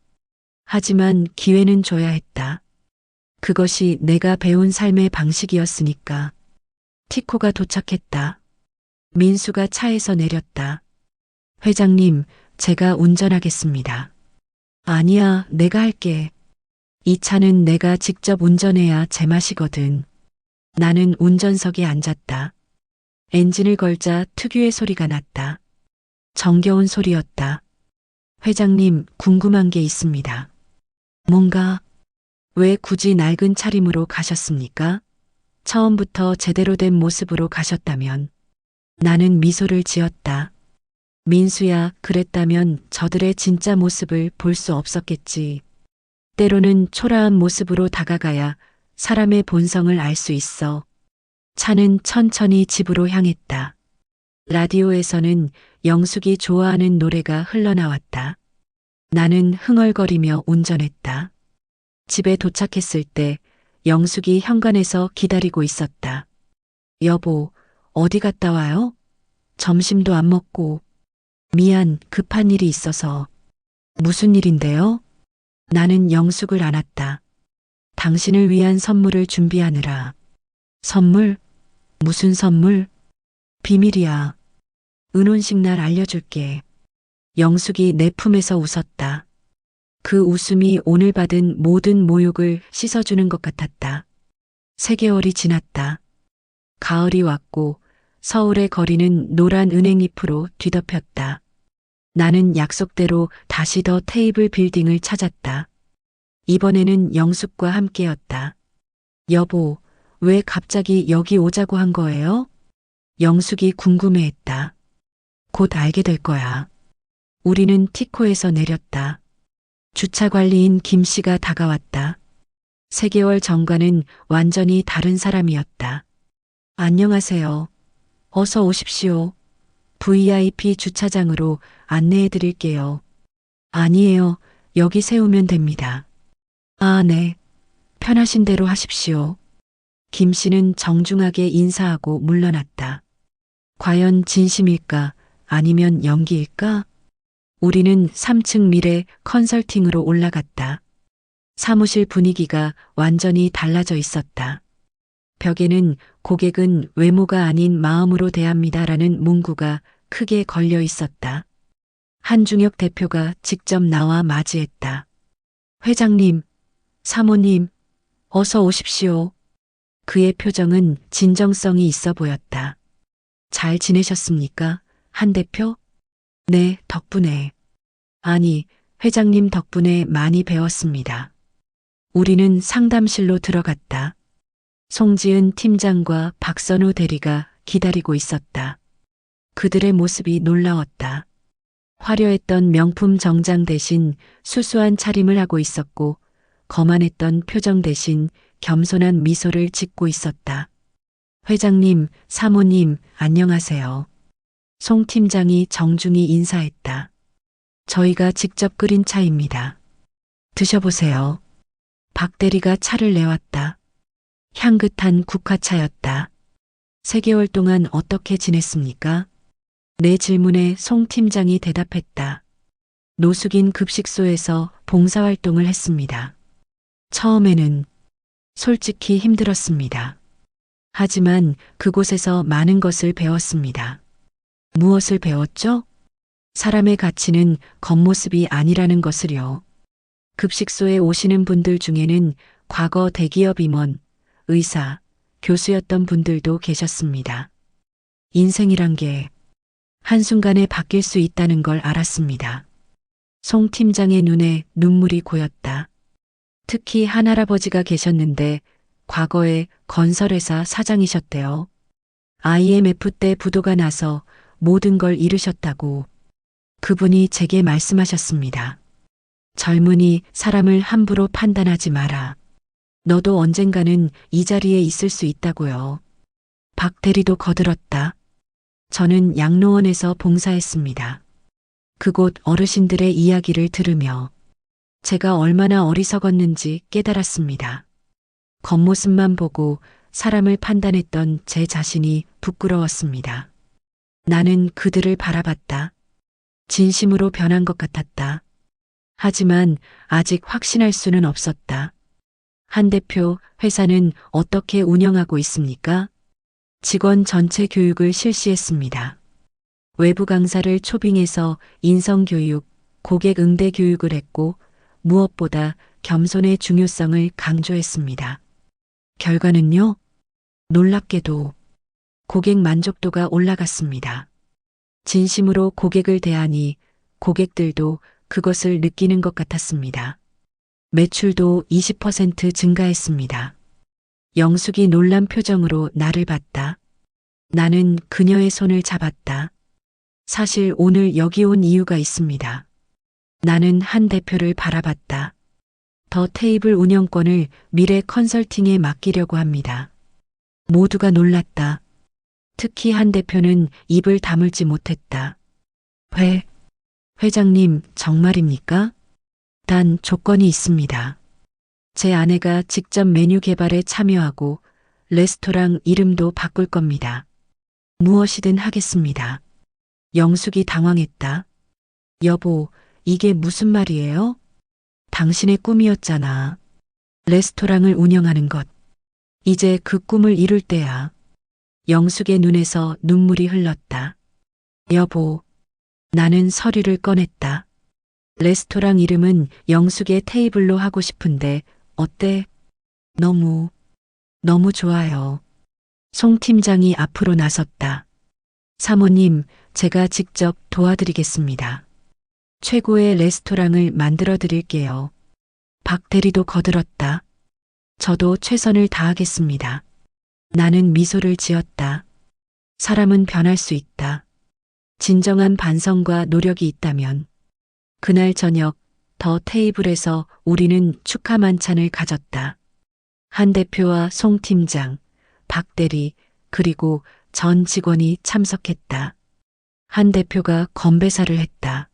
하지만 기회는 줘야 했다. 그것이 내가 배운 삶의 방식이었으니까. 티코가 도착했다. 민수가 차에서 내렸다. 회장님, 제가 운전하겠습니다. 아니야, 내가 할게. 이 차는 내가 직접 운전해야 제맛이거든. 나는 운전석에 앉았다. 엔진을 걸자 특유의 소리가 났다. 정겨운 소리였다. 회장님, 궁금한 게 있습니다. 뭔가? 왜 굳이 낡은 차림으로 가셨습니까? 처음부터 제대로 된 모습으로 가셨다면. 나는 미소를 지었다. 민수야, 그랬다면 저들의 진짜 모습을 볼 수 없었겠지. 때로는 초라한 모습으로 다가가야 사람의 본성을 알 수 있어. 차는 천천히 집으로 향했다. 라디오에서는 영숙이 좋아하는 노래가 흘러나왔다. 나는 흥얼거리며 운전했다. 집에 도착했을 때 영숙이 현관에서 기다리고 있었다. 여보, 어디 갔다 와요? 점심도 안 먹고. 미안, 급한 일이 있어서. 무슨 일인데요? 나는 영숙을 안았다. 당신을 위한 선물을 준비하느라. 선물? 무슨 선물? 비밀이야. 은혼식 날 알려줄게. 영숙이 내 품에서 웃었다. 그 웃음이 오늘 받은 모든 모욕을 씻어주는 것 같았다. 3개월이 지났다. 가을이 왔고 서울의 거리는 노란 은행잎으로 뒤덮였다. 나는 약속대로 다시 더 테이블 빌딩을 찾았다. 이번에는 영숙과 함께였다. 여보, 왜 갑자기 여기 오자고 한 거예요? 영숙이 궁금해했다. 곧 알게 될 거야. 우리는 티코에서 내렸다. 주차 관리인 김 씨가 다가왔다. 3개월 전과는 완전히 다른 사람이었다. 안녕하세요. 어서 오십시오. VIP 주차장으로 안내해 드릴게요. 아니에요. 여기 세우면 됩니다. 아, 네. 편하신 대로 하십시오. 김 씨는 정중하게 인사하고 물러났다. 과연 진심일까? 아니면 연기일까? 우리는 3층 미래 컨설팅으로 올라갔다. 사무실 분위기가 완전히 달라져 있었다. 벽에는 고객은 외모가 아닌 마음으로 대합니다라는 문구가 크게 걸려 있었다. 한중혁 대표가 직접 나와 맞이했다. 회장님, 사모님, 어서 오십시오. 그의 표정은 진정성이 있어 보였다. 잘 지내셨습니까? 한 대표? 네, 덕분에. 아니, 회장님 덕분에 많이 배웠습니다. 우리는 상담실로 들어갔다. 송지은 팀장과 박선우 대리가 기다리고 있었다. 그들의 모습이 놀라웠다. 화려했던 명품 정장 대신 수수한 차림을 하고 있었고 거만했던 표정 대신 겸손한 미소를 짓고 있었다. 회장님, 사모님, 안녕하세요. 송 팀장이 정중히 인사했다. 저희가 직접 끓인 차입니다. 드셔보세요. 박 대리가 차를 내왔다. 향긋한 국화차였다. 3개월 동안 어떻게 지냈습니까? 내 질문에 송 팀장이 대답했다. 노숙인 급식소에서 봉사활동을 했습니다. 처음에는 솔직히 힘들었습니다. 하지만 그곳에서 많은 것을 배웠습니다. 무엇을 배웠죠? 사람의 가치는 겉모습이 아니라는 것을요. 급식소에 오시는 분들 중에는 과거 대기업 임원, 의사, 교수였던 분들도 계셨습니다. 인생이란 게 한순간에 바뀔 수 있다는 걸 알았습니다. 송 팀장의 눈에 눈물이 고였다. 특히 한 할아버지가 계셨는데 과거에 건설회사 사장이셨대요. IMF 때 부도가 나서 모든 걸 잃으셨다고 그분이 제게 말씀하셨습니다. 젊은이 사람을 함부로 판단하지 마라. 너도 언젠가는 이 자리에 있을 수 있다고요. 박 대리도 거들었다. 저는 양로원에서 봉사했습니다. 그곳 어르신들의 이야기를 들으며 제가 얼마나 어리석었는지 깨달았습니다. 겉모습만 보고 사람을 판단했던 제 자신이 부끄러웠습니다. 나는 그들을 바라봤다. 진심으로 변한 것 같았다. 하지만 아직 확신할 수는 없었다. 한 대표, 회사는 어떻게 운영하고 있습니까? 직원 전체 교육을 실시했습니다. 외부 강사를 초빙해서 인성교육, 고객 응대 교육을 했고 무엇보다 겸손의 중요성을 강조했습니다. 결과는요? 놀랍게도 고객 만족도가 올라갔습니다. 진심으로 고객을 대하니 고객들도 그것을 느끼는 것 같았습니다. 매출도 20% 증가했습니다. 영숙이 놀란 표정으로 나를 봤다. 나는 그녀의 손을 잡았다. 사실 오늘 여기 온 이유가 있습니다. 나는 한 대표를 바라봤다. 더 테이블 운영권을 미래 컨설팅에 맡기려고 합니다. 모두가 놀랐다. 특히 한 대표는 입을 다물지 못했다. 회장님, 정말입니까? 단 조건이 있습니다. 제 아내가 직접 메뉴 개발에 참여하고 레스토랑 이름도 바꿀 겁니다. 무엇이든 하겠습니다. 영숙이 당황했다. 여보, 이게 무슨 말이에요? 당신의 꿈이었잖아. 레스토랑을 운영하는 것. 이제 그 꿈을 이룰 때야. 영숙의 눈에서 눈물이 흘렀다. 여보, 나는 서류를 꺼냈다. 레스토랑 이름은 영숙의 테이블로 하고 싶은데 어때? 너무 좋아요. 송 팀장이 앞으로 나섰다. 사모님, 제가 직접 도와드리겠습니다. 최고의 레스토랑을 만들어 드릴게요. 박 대리도 거들었다. 저도 최선을 다하겠습니다. 나는 미소를 지었다. 사람은 변할 수 있다. 진정한 반성과 노력이 있다면. 그날 저녁 더 테이블에서 우리는 축하 만찬을 가졌다. 한 대표와 송 팀장, 박 대리, 그리고 전 직원이 참석했다. 한 대표가 건배사를 했다.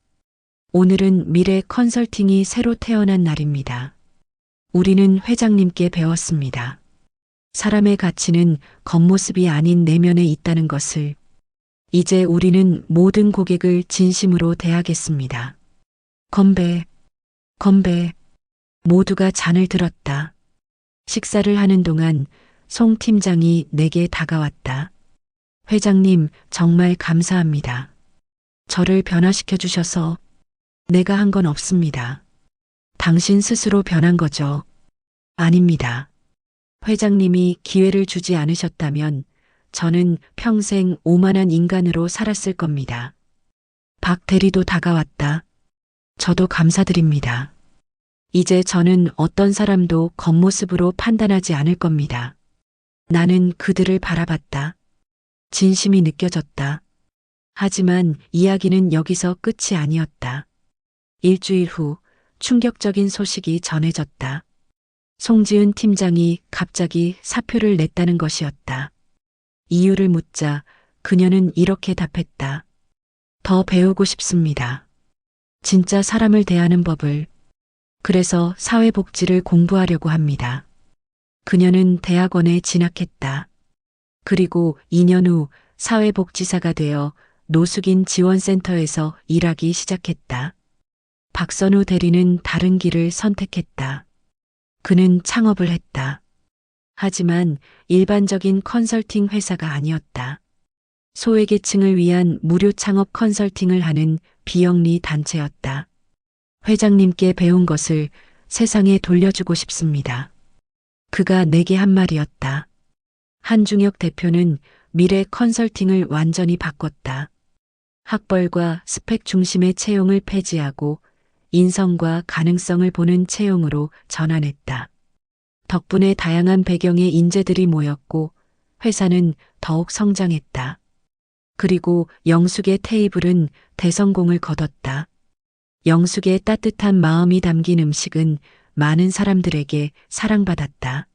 오늘은 미래 컨설팅이 새로 태어난 날입니다. 우리는 회장님께 배웠습니다. 사람의 가치는 겉모습이 아닌 내면에 있다는 것을. 이제 우리는 모든 고객을 진심으로 대하겠습니다. 건배. 모두가 잔을 들었다. 식사를 하는 동안 송 팀장이 내게 다가왔다. 회장님, 정말 감사합니다. 저를 변화시켜 주셔서. 내가 한 건 없습니다. 당신 스스로 변한 거죠. 아닙니다. 회장님이 기회를 주지 않으셨다면 저는 평생 오만한 인간으로 살았을 겁니다. 박 대리도 다가왔다. 저도 감사드립니다. 이제 저는 어떤 사람도 겉모습으로 판단하지 않을 겁니다. 나는 그들을 바라봤다. 진심이 느껴졌다. 하지만 이야기는 여기서 끝이 아니었다. 일주일 후 충격적인 소식이 전해졌다. 송지은 팀장이 갑자기 사표를 냈다는 것이었다. 이유를 묻자 그녀는 이렇게 답했다. 더 배우고 싶습니다. 진짜 사람을 대하는 법을. 그래서 사회복지를 공부하려고 합니다. 그녀는 대학원에 진학했다. 그리고 2년 후 사회복지사가 되어 노숙인 지원센터에서 일하기 시작했다. 박선우 대리는 다른 길을 선택했다. 그는 창업을 했다. 하지만 일반적인 컨설팅 회사가 아니었다. 소외계층을 위한 무료 창업 컨설팅을 하는 비영리 단체였다. 회장님께 배운 것을 세상에 돌려주고 싶습니다. 그가 내게 한 말이었다. 한중혁 대표는 미래 컨설팅을 완전히 바꿨다. 학벌과 스펙 중심의 채용을 폐지하고 인성과 가능성을 보는 채용으로 전환했다. 덕분에 다양한 배경의 인재들이 모였고 회사는 더욱 성장했다. 그리고 영숙의 테이블은 대성공을 거뒀다. 영숙의 따뜻한 마음이 담긴 음식은 많은 사람들에게 사랑받았다.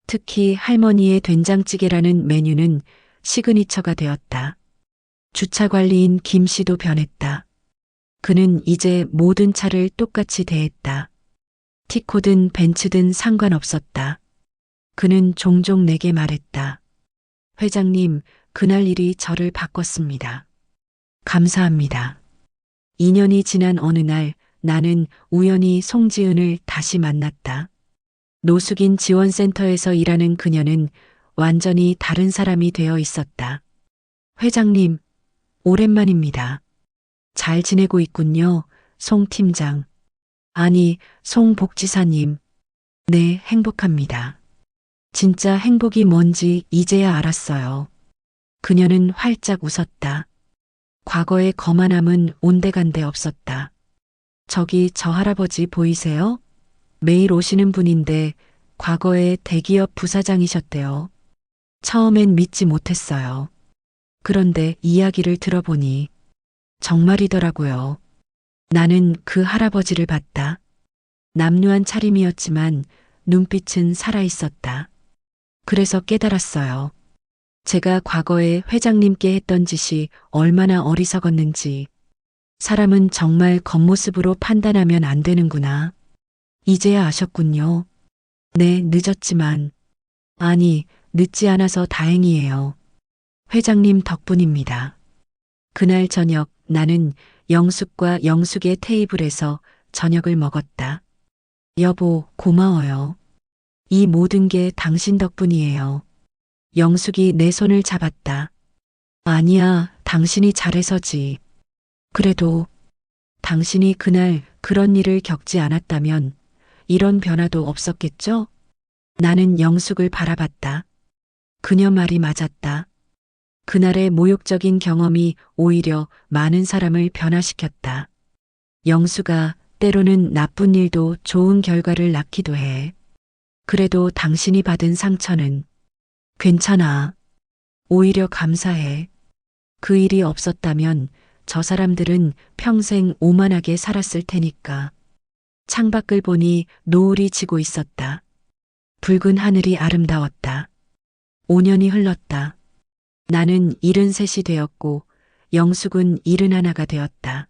특히 할머니의 된장찌개라는 메뉴는 시그니처가 되었다. 주차 관리인 김 씨도 변했다. 그는 이제 모든 차를 똑같이 대했다. 티코든 벤츠든 상관없었다. 그는 종종 내게 말했다. 회장님, 그날 일이 저를 바꿨습니다. 감사합니다. 2년이 지난 어느 날 나는 우연히 송지은을 다시 만났다. 노숙인 지원센터에서 일하는 그녀는 완전히 다른 사람이 되어 있었다. 회장님, 오랜만입니다. 잘 지내고 있군요, 송 팀장. 아니, 송 복지사님. 네, 행복합니다. 진짜 행복이 뭔지 이제야 알았어요. 그녀는 활짝 웃었다. 과거의 거만함은 온데간데 없었다. 저기 저 할아버지 보이세요? 매일 오시는 분인데 과거에 대기업 부사장이셨대요. 처음엔 믿지 못했어요. 그런데 이야기를 들어보니 정말이더라고요. 나는 그 할아버지를 봤다. 남루한 차림이었지만 눈빛은 살아있었다. 그래서 깨달았어요. 제가 과거에 회장님께 했던 짓이 얼마나 어리석었는지. 사람은 정말 겉모습으로 판단하면 안 되는구나. 이제야 아셨군요. 네, 늦었지만. 아니, 늦지 않아서 다행이에요. 회장님 덕분입니다. 그날 저녁 나는 영숙과 영숙의 테이블에서 저녁을 먹었다. 여보, 고마워요. 이 모든 게 당신 덕분이에요. 영숙이 내 손을 잡았다. 아니야, 당신이 잘해서지. 그래도 당신이 그날 그런 일을 겪지 않았다면 이런 변화도 없었겠죠? 나는 영숙을 바라봤다. 그녀 말이 맞았다. 그날의 모욕적인 경험이 오히려 많은 사람을 변화시켰다. 영숙아, 때로는 나쁜 일도 좋은 결과를 낳기도 해. 그래도 당신이 받은 상처는 괜찮아. 오히려 감사해. 그 일이 없었다면 저 사람들은 평생 오만하게 살았을 테니까. 창밖을 보니 노을이 지고 있었다. 붉은 하늘이 아름다웠다. 5년이 흘렀다. 나는 73이 되었고 영숙은 71가 되었다.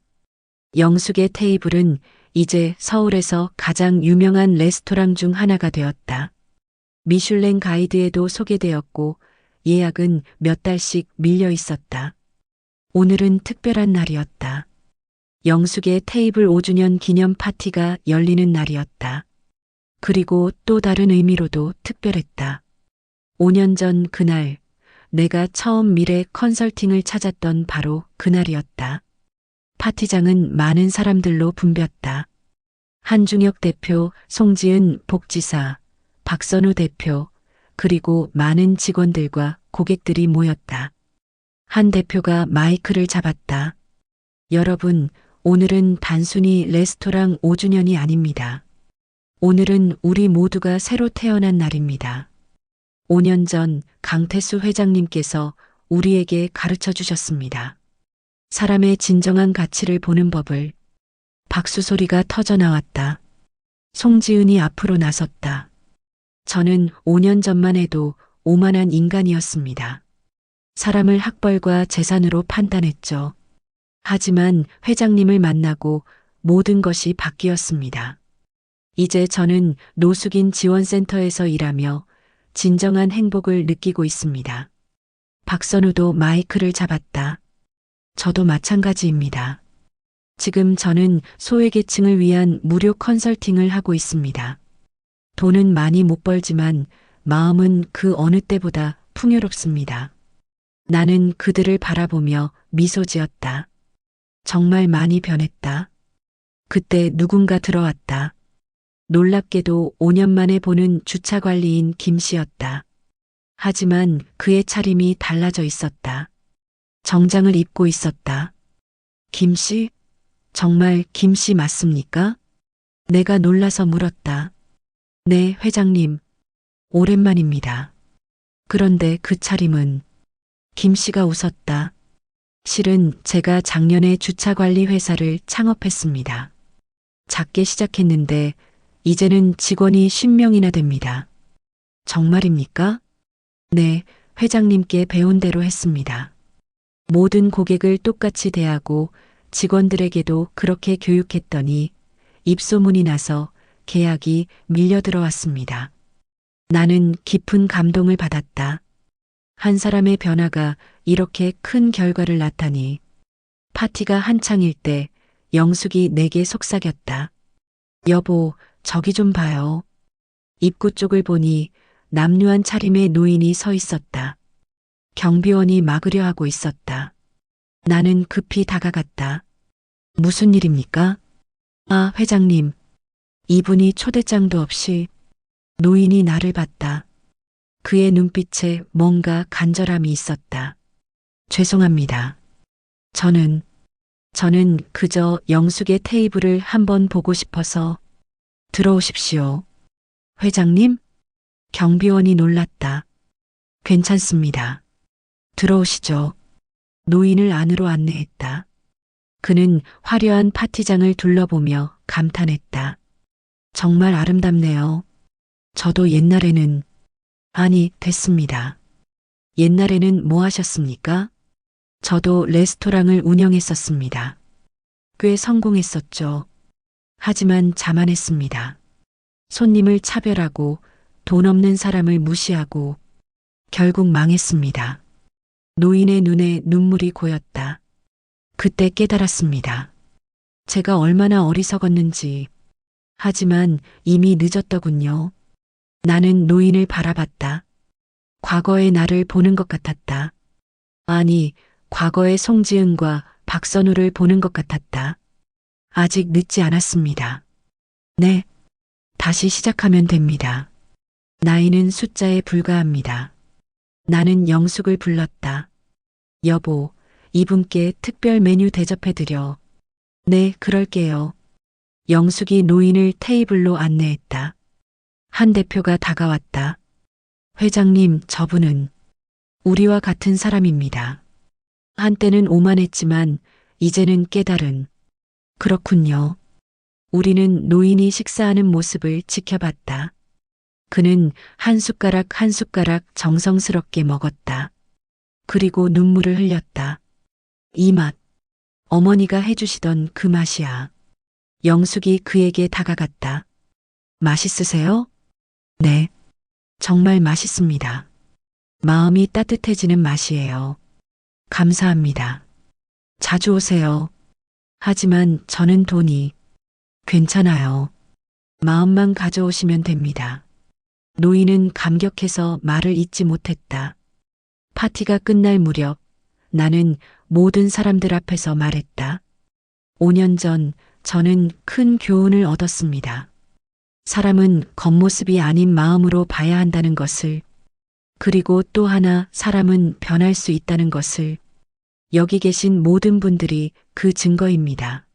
영숙의 테이블은 이제 서울에서 가장 유명한 레스토랑 중 하나가 되었다. 미슐랭 가이드에도 소개되었고 예약은 몇 달씩 밀려 있었다. 오늘은 특별한 날이었다. 영숙의 테이블 5주년 기념 파티가 열리는 날이었다. 그리고 또 다른 의미로도 특별했다. 5년 전 그날 내가 처음 미래 컨설팅을 찾았던 바로 그날이었다. 파티장은 많은 사람들로 붐볐다. 한중혁 대표, 송지은 복지사, 박선우 대표, 그리고 많은 직원들과 고객들이 모였다. 한 대표가 마이크를 잡았다. 여러분, 오늘은 단순히 레스토랑 5주년이 아닙니다. 오늘은 우리 모두가 새로 태어난 날입니다. 5년 전 강태수 회장님께서 우리에게 가르쳐 주셨습니다. 사람의 진정한 가치를 보는 법을. 박수 소리가 터져 나왔다. 송지은이 앞으로 나섰다. 저는 5년 전만 해도 오만한 인간이었습니다. 사람을 학벌과 재산으로 판단했죠. 하지만 회장님을 만나고 모든 것이 바뀌었습니다. 이제 저는 노숙인 지원센터에서 일하며 진정한 행복을 느끼고 있습니다. 박선우도 마이크를 잡았다. 저도 마찬가지입니다. 지금 저는 소외계층을 위한 무료 컨설팅을 하고 있습니다. 돈은 많이 못 벌지만 마음은 그 어느 때보다 풍요롭습니다. 나는 그들을 바라보며 미소 지었다. 정말 많이 변했다. 그때 누군가 들어왔다. 놀랍게도 5년 만에 보는 주차 관리인 김 씨였다. 하지만 그의 차림이 달라져 있었다. 정장을 입고 있었다. 김 씨? 정말 김 씨 맞습니까? 내가 놀라서 물었다. 네, 회장님. 오랜만입니다. 그런데 그 차림은 김 씨가 웃었다. 실은 제가 작년에 주차관리 회사를 창업했습니다. 작게 시작했는데 이제는 직원이 10명이나 됩니다. 정말입니까? 네, 회장님께 배운 대로 했습니다. 모든 고객을 똑같이 대하고 직원들에게도 그렇게 교육했더니 입소문이 나서 계약이 밀려 들어왔습니다. 나는 깊은 감동을 받았다. 한 사람의 변화가 이렇게 큰 결과를 낳다니. 파티가 한창일 때 영숙이 내게 속삭였다. 여보, 저기 좀 봐요. 입구 쪽을 보니 남루한 차림의 노인이 서 있었다. 경비원이 막으려 하고 있었다. 나는 급히 다가갔다. 무슨 일입니까? 아, 회장님. 이분이 초대장도 없이. 노인이 나를 봤다. 그의 눈빛에 뭔가 간절함이 있었다. 죄송합니다. 저는 그저 영숙의 테이블을 한번 보고 싶어서. 들어오십시오. 회장님? 경비원이 놀랐다. 괜찮습니다. 들어오시죠. 노인을 안으로 안내했다. 그는 화려한 파티장을 둘러보며 감탄했다. 정말 아름답네요. 저도 옛날에는. 아니, 됐습니다. 옛날에는 뭐 하셨습니까? 저도 레스토랑을 운영했었습니다. 꽤 성공했었죠. 하지만 자만했습니다. 손님을 차별하고 돈 없는 사람을 무시하고 결국 망했습니다. 노인의 눈에 눈물이 고였다. 그때 깨달았습니다. 제가 얼마나 어리석었는지. 하지만 이미 늦었더군요. 나는 노인을 바라봤다. 과거의 나를 보는 것 같았다. 아니, 과거의 송지은과 박선우를 보는 것 같았다. 아직 늦지 않았습니다. 네, 다시 시작하면 됩니다. 나이는 숫자에 불과합니다. 나는 영숙을 불렀다. 여보, 이분께 특별 메뉴 대접해드려. 네, 그럴게요. 영숙이 노인을 테이블로 안내했다. 한 대표가 다가왔다. 회장님, 저분은 우리와 같은 사람입니다. 한때는 오만했지만 이제는 깨달은. 그렇군요. 우리는 노인이 식사하는 모습을 지켜봤다. 그는 한 숟가락 한 숟가락 정성스럽게 먹었다. 그리고 눈물을 흘렸다. 이 맛, 어머니가 해주시던 그 맛이야. 영숙이 그에게 다가갔다. 맛있으세요? 네, 정말 맛있습니다. 마음이 따뜻해지는 맛이에요. 감사합니다. 자주 오세요. 하지만 저는 돈이. 괜찮아요. 마음만 가져오시면 됩니다. 노인은 감격해서 말을 잇지 못했다. 파티가 끝날 무렵 나는 모든 사람들 앞에서 말했다. 5년 전 저는 큰 교훈을 얻었습니다. 사람은 겉모습이 아닌 마음으로 봐야 한다는 것을, 그리고 또 하나 사람은 변할 수 있다는 것을. 여기 계신 모든 분들이 그 증거입니다.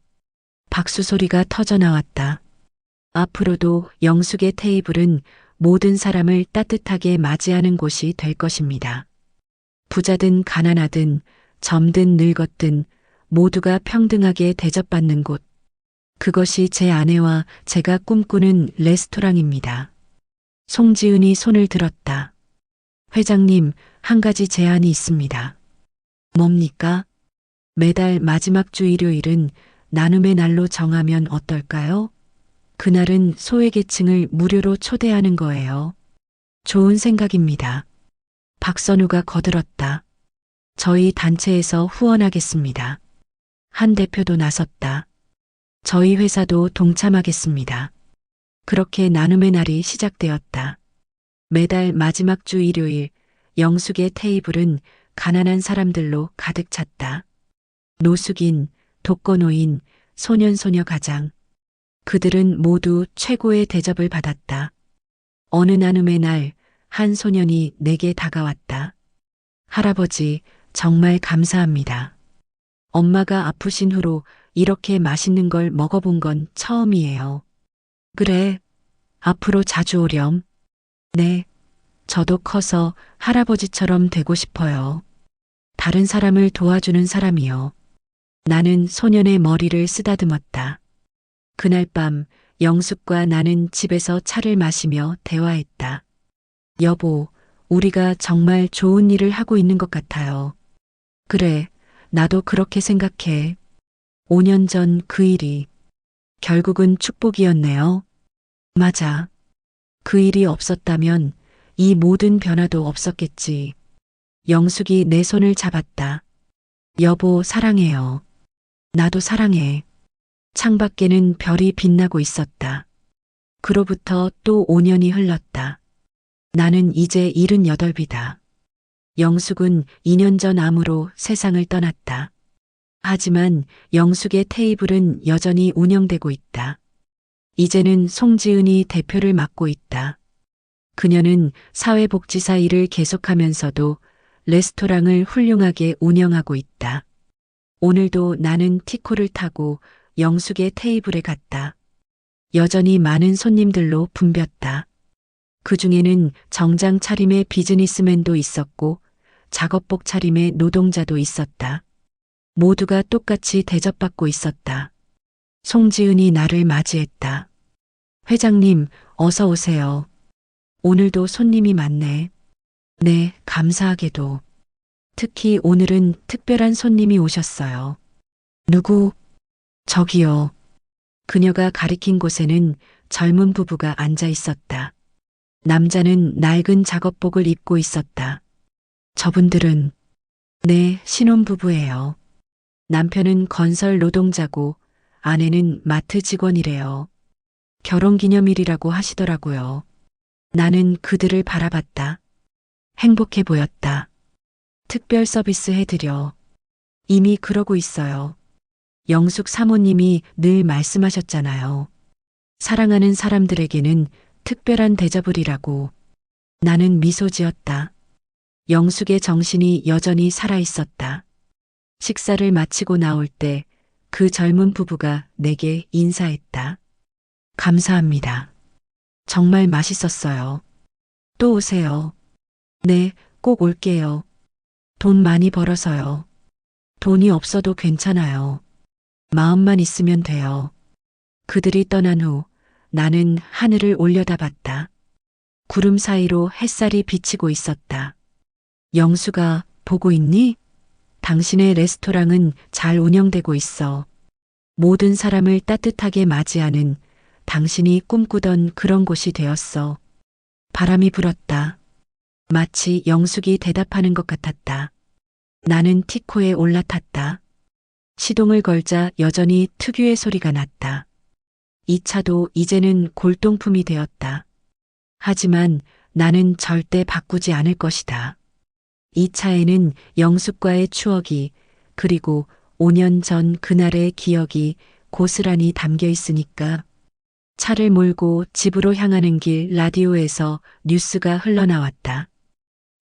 박수 소리가 터져 나왔다. 앞으로도 영숙의 테이블은 모든 사람을 따뜻하게 맞이하는 곳이 될 것입니다. 부자든 가난하든 젊든 늙었든 모두가 평등하게 대접받는 곳. 그것이 제 아내와 제가 꿈꾸는 레스토랑입니다. 송지은이 손을 들었다. 회장님, 한 가지 제안이 있습니다. 뭡니까? 매달 마지막 주 일요일은 나눔의 날로 정하면 어떨까요? 그날은 소외계층을 무료로 초대하는 거예요. 좋은 생각입니다. 박선우가 거들었다. 저희 단체에서 후원하겠습니다. 한 대표도 나섰다. 저희 회사도 동참하겠습니다. 그렇게 나눔의 날이 시작되었다. 매달 마지막 주 일요일, 영숙의 테이블은 가난한 사람들로 가득 찼다. 노숙인, 독거노인, 소년소녀 가장. 그들은 모두 최고의 대접을 받았다. 어느 나눔의 날, 한 소년이 내게 다가왔다. 할아버지, 정말 감사합니다. 엄마가 아프신 후로 이렇게 맛있는 걸 먹어본 건 처음이에요. 그래, 앞으로 자주 오렴. 네, 저도 커서 할아버지처럼 되고 싶어요. 다른 사람을 도와주는 사람이요. 나는 소년의 머리를 쓰다듬었다. 그날 밤 영숙과 나는 집에서 차를 마시며 대화했다. 여보, 우리가 정말 좋은 일을 하고 있는 것 같아요. 그래, 나도 그렇게 생각해. 5년 전 그 일이 결국은 축복이었네요. 맞아. 그 일이 없었다면 이 모든 변화도 없었겠지. 영숙이 내 손을 잡았다. 여보, 사랑해요. 나도 사랑해. 창밖에는 별이 빛나고 있었다. 그로부터 또 5년이 흘렀다. 나는 이제 78이다. 영숙은 2년 전 암으로 세상을 떠났다. 하지만 영숙의 테이블은 여전히 운영되고 있다. 이제는 송지은이 대표를 맡고 있다. 그녀는 사회복지사 일을 계속하면서도 레스토랑을 훌륭하게 운영하고 있다. 오늘도 나는 티코를 타고 영숙의 테이블에 갔다. 여전히 많은 손님들로 붐볐다. 그 중에는 정장 차림의 비즈니스맨도 있었고 작업복 차림의 노동자도 있었다. 모두가 똑같이 대접받고 있었다. 송지은이 나를 맞이했다. 회장님, 어서 오세요. 오늘도 손님이 많네. 네, 감사하게도. 특히 오늘은 특별한 손님이 오셨어요. 누구? 저기요. 그녀가 가리킨 곳에는 젊은 부부가 앉아 있었다. 남자는 낡은 작업복을 입고 있었다. 저분들은 네, 신혼부부예요. 남편은 건설 노동자고 아내는 마트 직원이래요. 결혼기념일이라고 하시더라고요. 나는 그들을 바라봤다. 행복해 보였다. 특별 서비스 해드려. 이미 그러고 있어요. 영숙 사모님이 늘 말씀하셨잖아요. 사랑하는 사람들에게는 특별한 대접을이라고. 나는 미소 지었다. 영숙의 정신이 여전히 살아있었다. 식사를 마치고 나올 때 그 젊은 부부가 내게 인사했다. 감사합니다. 정말 맛있었어요. 또 오세요. 네, 꼭 올게요. 돈 많이 벌어서요. 돈이 없어도 괜찮아요. 마음만 있으면 돼요. 그들이 떠난 후 나는 하늘을 올려다봤다. 구름 사이로 햇살이 비치고 있었다. 영수가 보고 있니? 당신의 레스토랑은 잘 운영되고 있어. 모든 사람을 따뜻하게 맞이하는 당신이 꿈꾸던 그런 곳이 되었어. 바람이 불었다. 마치 영숙이 대답하는 것 같았다. 나는 티코에 올라탔다. 시동을 걸자 여전히 특유의 소리가 났다. 이 차도 이제는 골동품이 되었다. 하지만 나는 절대 바꾸지 않을 것이다. 이 차에는 영숙과의 추억이 그리고 5년 전 그날의 기억이 고스란히 담겨 있으니까. 차를 몰고 집으로 향하는 길 라디오에서 뉴스가 흘러나왔다.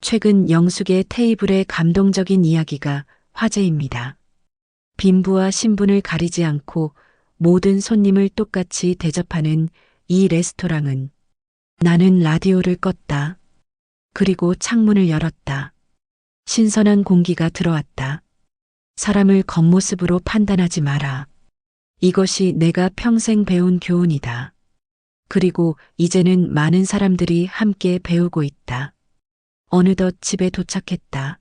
최근 영숙의 테이블의 감동적인 이야기가 화제입니다. 빈부와 신분을 가리지 않고 모든 손님을 똑같이 대접하는 이 레스토랑은. 나는 라디오를 껐다. 그리고 창문을 열었다. 신선한 공기가 들어왔다. 사람을 겉모습으로 판단하지 마라. 이것이 내가 평생 배운 교훈이다. 그리고 이제는 많은 사람들이 함께 배우고 있다. 어느덧 집에 도착했다.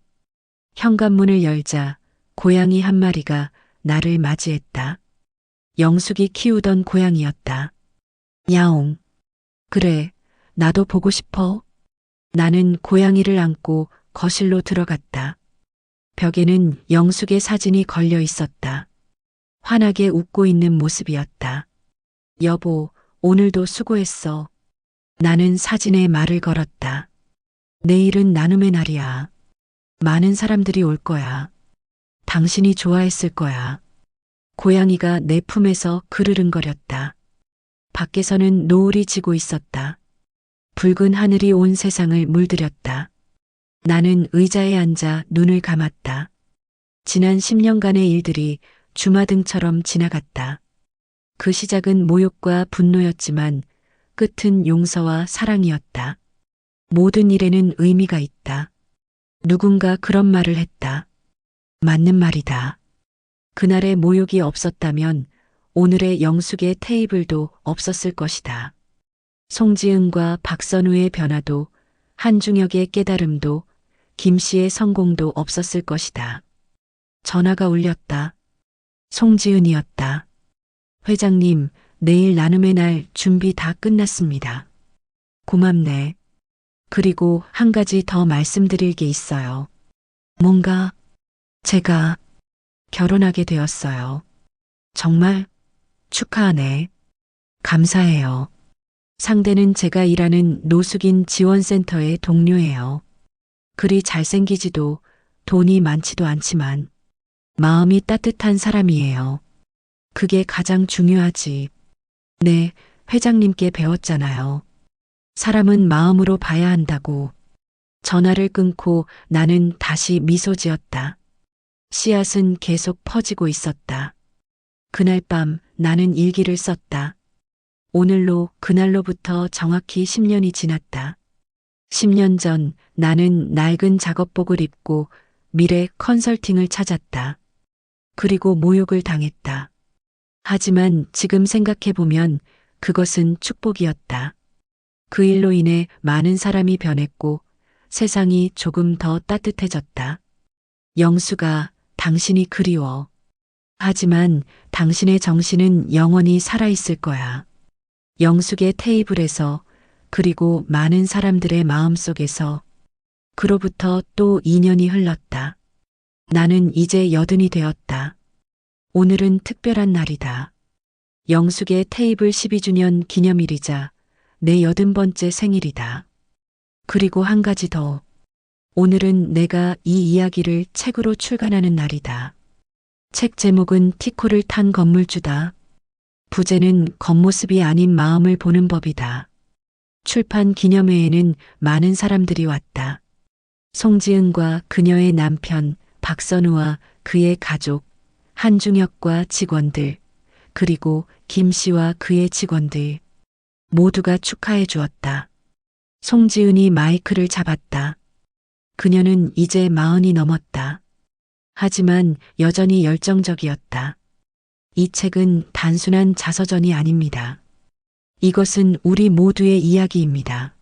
현관문을 열자 고양이 한 마리가 나를 맞이했다. 영숙이 키우던 고양이였다. 야옹. 그래, 나도 보고 싶어. 나는 고양이를 안고 거실로 들어갔다. 벽에는 영숙의 사진이 걸려 있었다. 환하게 웃고 있는 모습이었다. 여보, 오늘도 수고했어. 나는 사진에 말을 걸었다. 내일은 나눔의 날이야. 많은 사람들이 올 거야. 당신이 좋아했을 거야. 고양이가 내 품에서 그르릉거렸다. 밖에서는 노을이 지고 있었다. 붉은 하늘이 온 세상을 물들였다. 나는 의자에 앉아 눈을 감았다. 지난 10년간의 일들이 주마등처럼 지나갔다. 그 시작은 모욕과 분노였지만 끝은 용서와 사랑이었다. 모든 일에는 의미가 있다. 누군가 그런 말을 했다. 맞는 말이다. 그날의 모욕이 없었다면 오늘의 영숙의 테이블도 없었을 것이다. 송지은과 박선우의 변화도, 한중혁의 깨달음도, 김씨의 성공도 없었을 것이다. 전화가 울렸다. 송지은이었다. 회장님, 내일 나눔의 날 준비 다 끝났습니다. 고맙네. 그리고 한 가지 더 말씀드릴 게 있어요. 뭔가 제가 결혼하게 되었어요. 정말 축하하네. 감사해요. 상대는 제가 일하는 노숙인 지원센터의 동료예요. 그리 잘생기지도 돈이 많지도 않지만 마음이 따뜻한 사람이에요. 그게 가장 중요하지. 네, 회장님께 배웠잖아요. 사람은 마음으로 봐야 한다고. 전화를 끊고 나는 다시 미소 지었다. 씨앗은 계속 퍼지고 있었다. 그날 밤 나는 일기를 썼다. 오늘로 그날로부터 정확히 10년이 지났다. 10년 전 나는 낡은 작업복을 입고 미래 컨설팅을 찾았다. 그리고 모욕을 당했다. 하지만 지금 생각해보면 그것은 축복이었다. 그 일로 인해 많은 사람이 변했고 세상이 조금 더 따뜻해졌다. 영수가 당신이 그리워. 하지만 당신의 정신은 영원히 살아있을 거야. 영숙의 테이블에서 그리고 많은 사람들의 마음속에서. 그로부터 또 2년이 흘렀다. 나는 이제 80이 되었다. 오늘은 특별한 날이다. 영숙의 테이블 12주년 기념일이자 내 80번째 생일이다. 그리고 한 가지 더. 오늘은 내가 이 이야기를 책으로 출간하는 날이다. 책 제목은 티코를 탄 건물주다. 부제는 겉모습이 아닌 마음을 보는 법이다. 출판 기념회에는 많은 사람들이 왔다. 송지은과 그녀의 남편 박선우와 그의 가족, 한중혁과 직원들, 그리고 김씨와 그의 직원들 모두가 축하해 주었다. 송지은이 마이크를 잡았다. 그녀는 이제 40이 넘었다. 하지만 여전히 열정적이었다. 이 책은 단순한 자서전이 아닙니다. 이것은 우리 모두의 이야기입니다.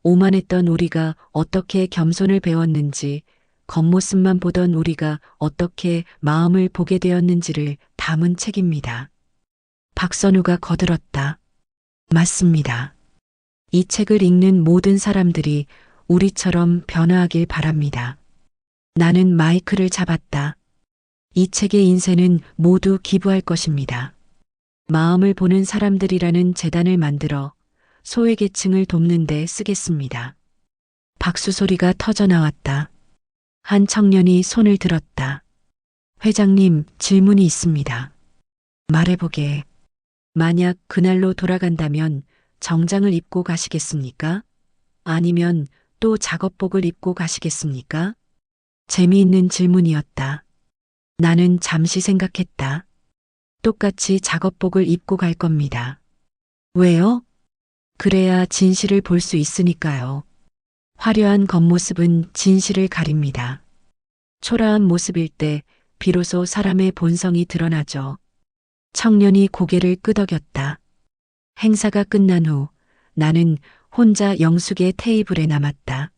오만했던 우리가 어떻게 겸손을 배웠는지, 겉모습만 보던 우리가 어떻게 마음을 보게 되었는지를 담은 책입니다. 박선우가 거들었다. 맞습니다. 이 책을 읽는 모든 사람들이 우리처럼 변화하길 바랍니다. 나는 마이크를 잡았다. 이 책의 인쇄는 모두 기부할 것입니다. 마음을 보는 사람들이라는 재단을 만들어 소외계층을 돕는 데 쓰겠습니다. 박수 소리가 터져 나왔다. 한 청년이 손을 들었다. 회장님, 질문이 있습니다. 말해보게. 만약 그날로 돌아간다면 정장을 입고 가시겠습니까? 아니면 또 작업복을 입고 가시겠습니까? 재미있는 질문이었다. 나는 잠시 생각했다. 똑같이 작업복을 입고 갈 겁니다. 왜요? 그래야 진실을 볼 수 있으니까요. 화려한 겉모습은 진실을 가립니다. 초라한 모습일 때 비로소 사람의 본성이 드러나죠. 청년이 고개를 끄덕였다. 행사가 끝난 후 나는 혼자 영숙의 테이블에 남았다.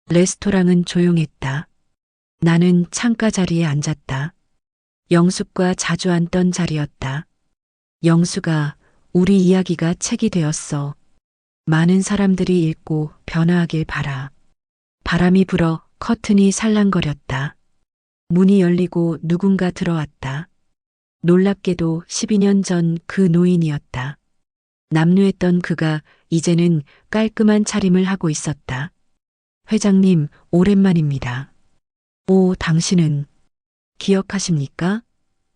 레스토랑은 조용했다. 나는 창가 자리에 앉았다. 영숙과 자주 앉던 자리였다. 영숙아, 우리 이야기가 책이 되었어. 많은 사람들이 읽고 변화하길 바라. 바람이 불어 커튼이 살랑거렸다. 문이 열리고 누군가 들어왔다. 놀랍게도 12년 전 그 노인이었다. 남루했던 그가 이제는 깔끔한 차림을 하고 있었다. 회장님, 오랜만입니다. 오, 당신은 기억하십니까?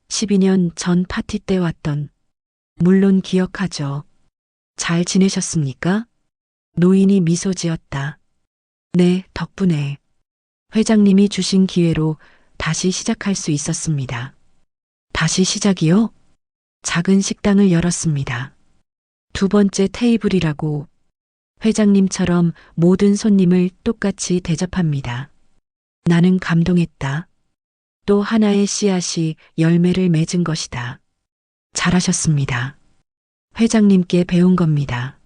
12년 전 파티 때 왔던. 물론 기억하죠. 잘 지내셨습니까? 노인이 미소 지었다. 네, 덕분에 회장님이 주신 기회로 다시 시작할 수 있었습니다. 다시 시작이요? 작은 식당을 열었습니다. 두 번째 테이블이라고. 회장님처럼 모든 손님을 똑같이 대접합니다. 나는 감동했다. 또 하나의 씨앗이 열매를 맺은 것이다. 잘하셨습니다. 회장님께 배운 겁니다.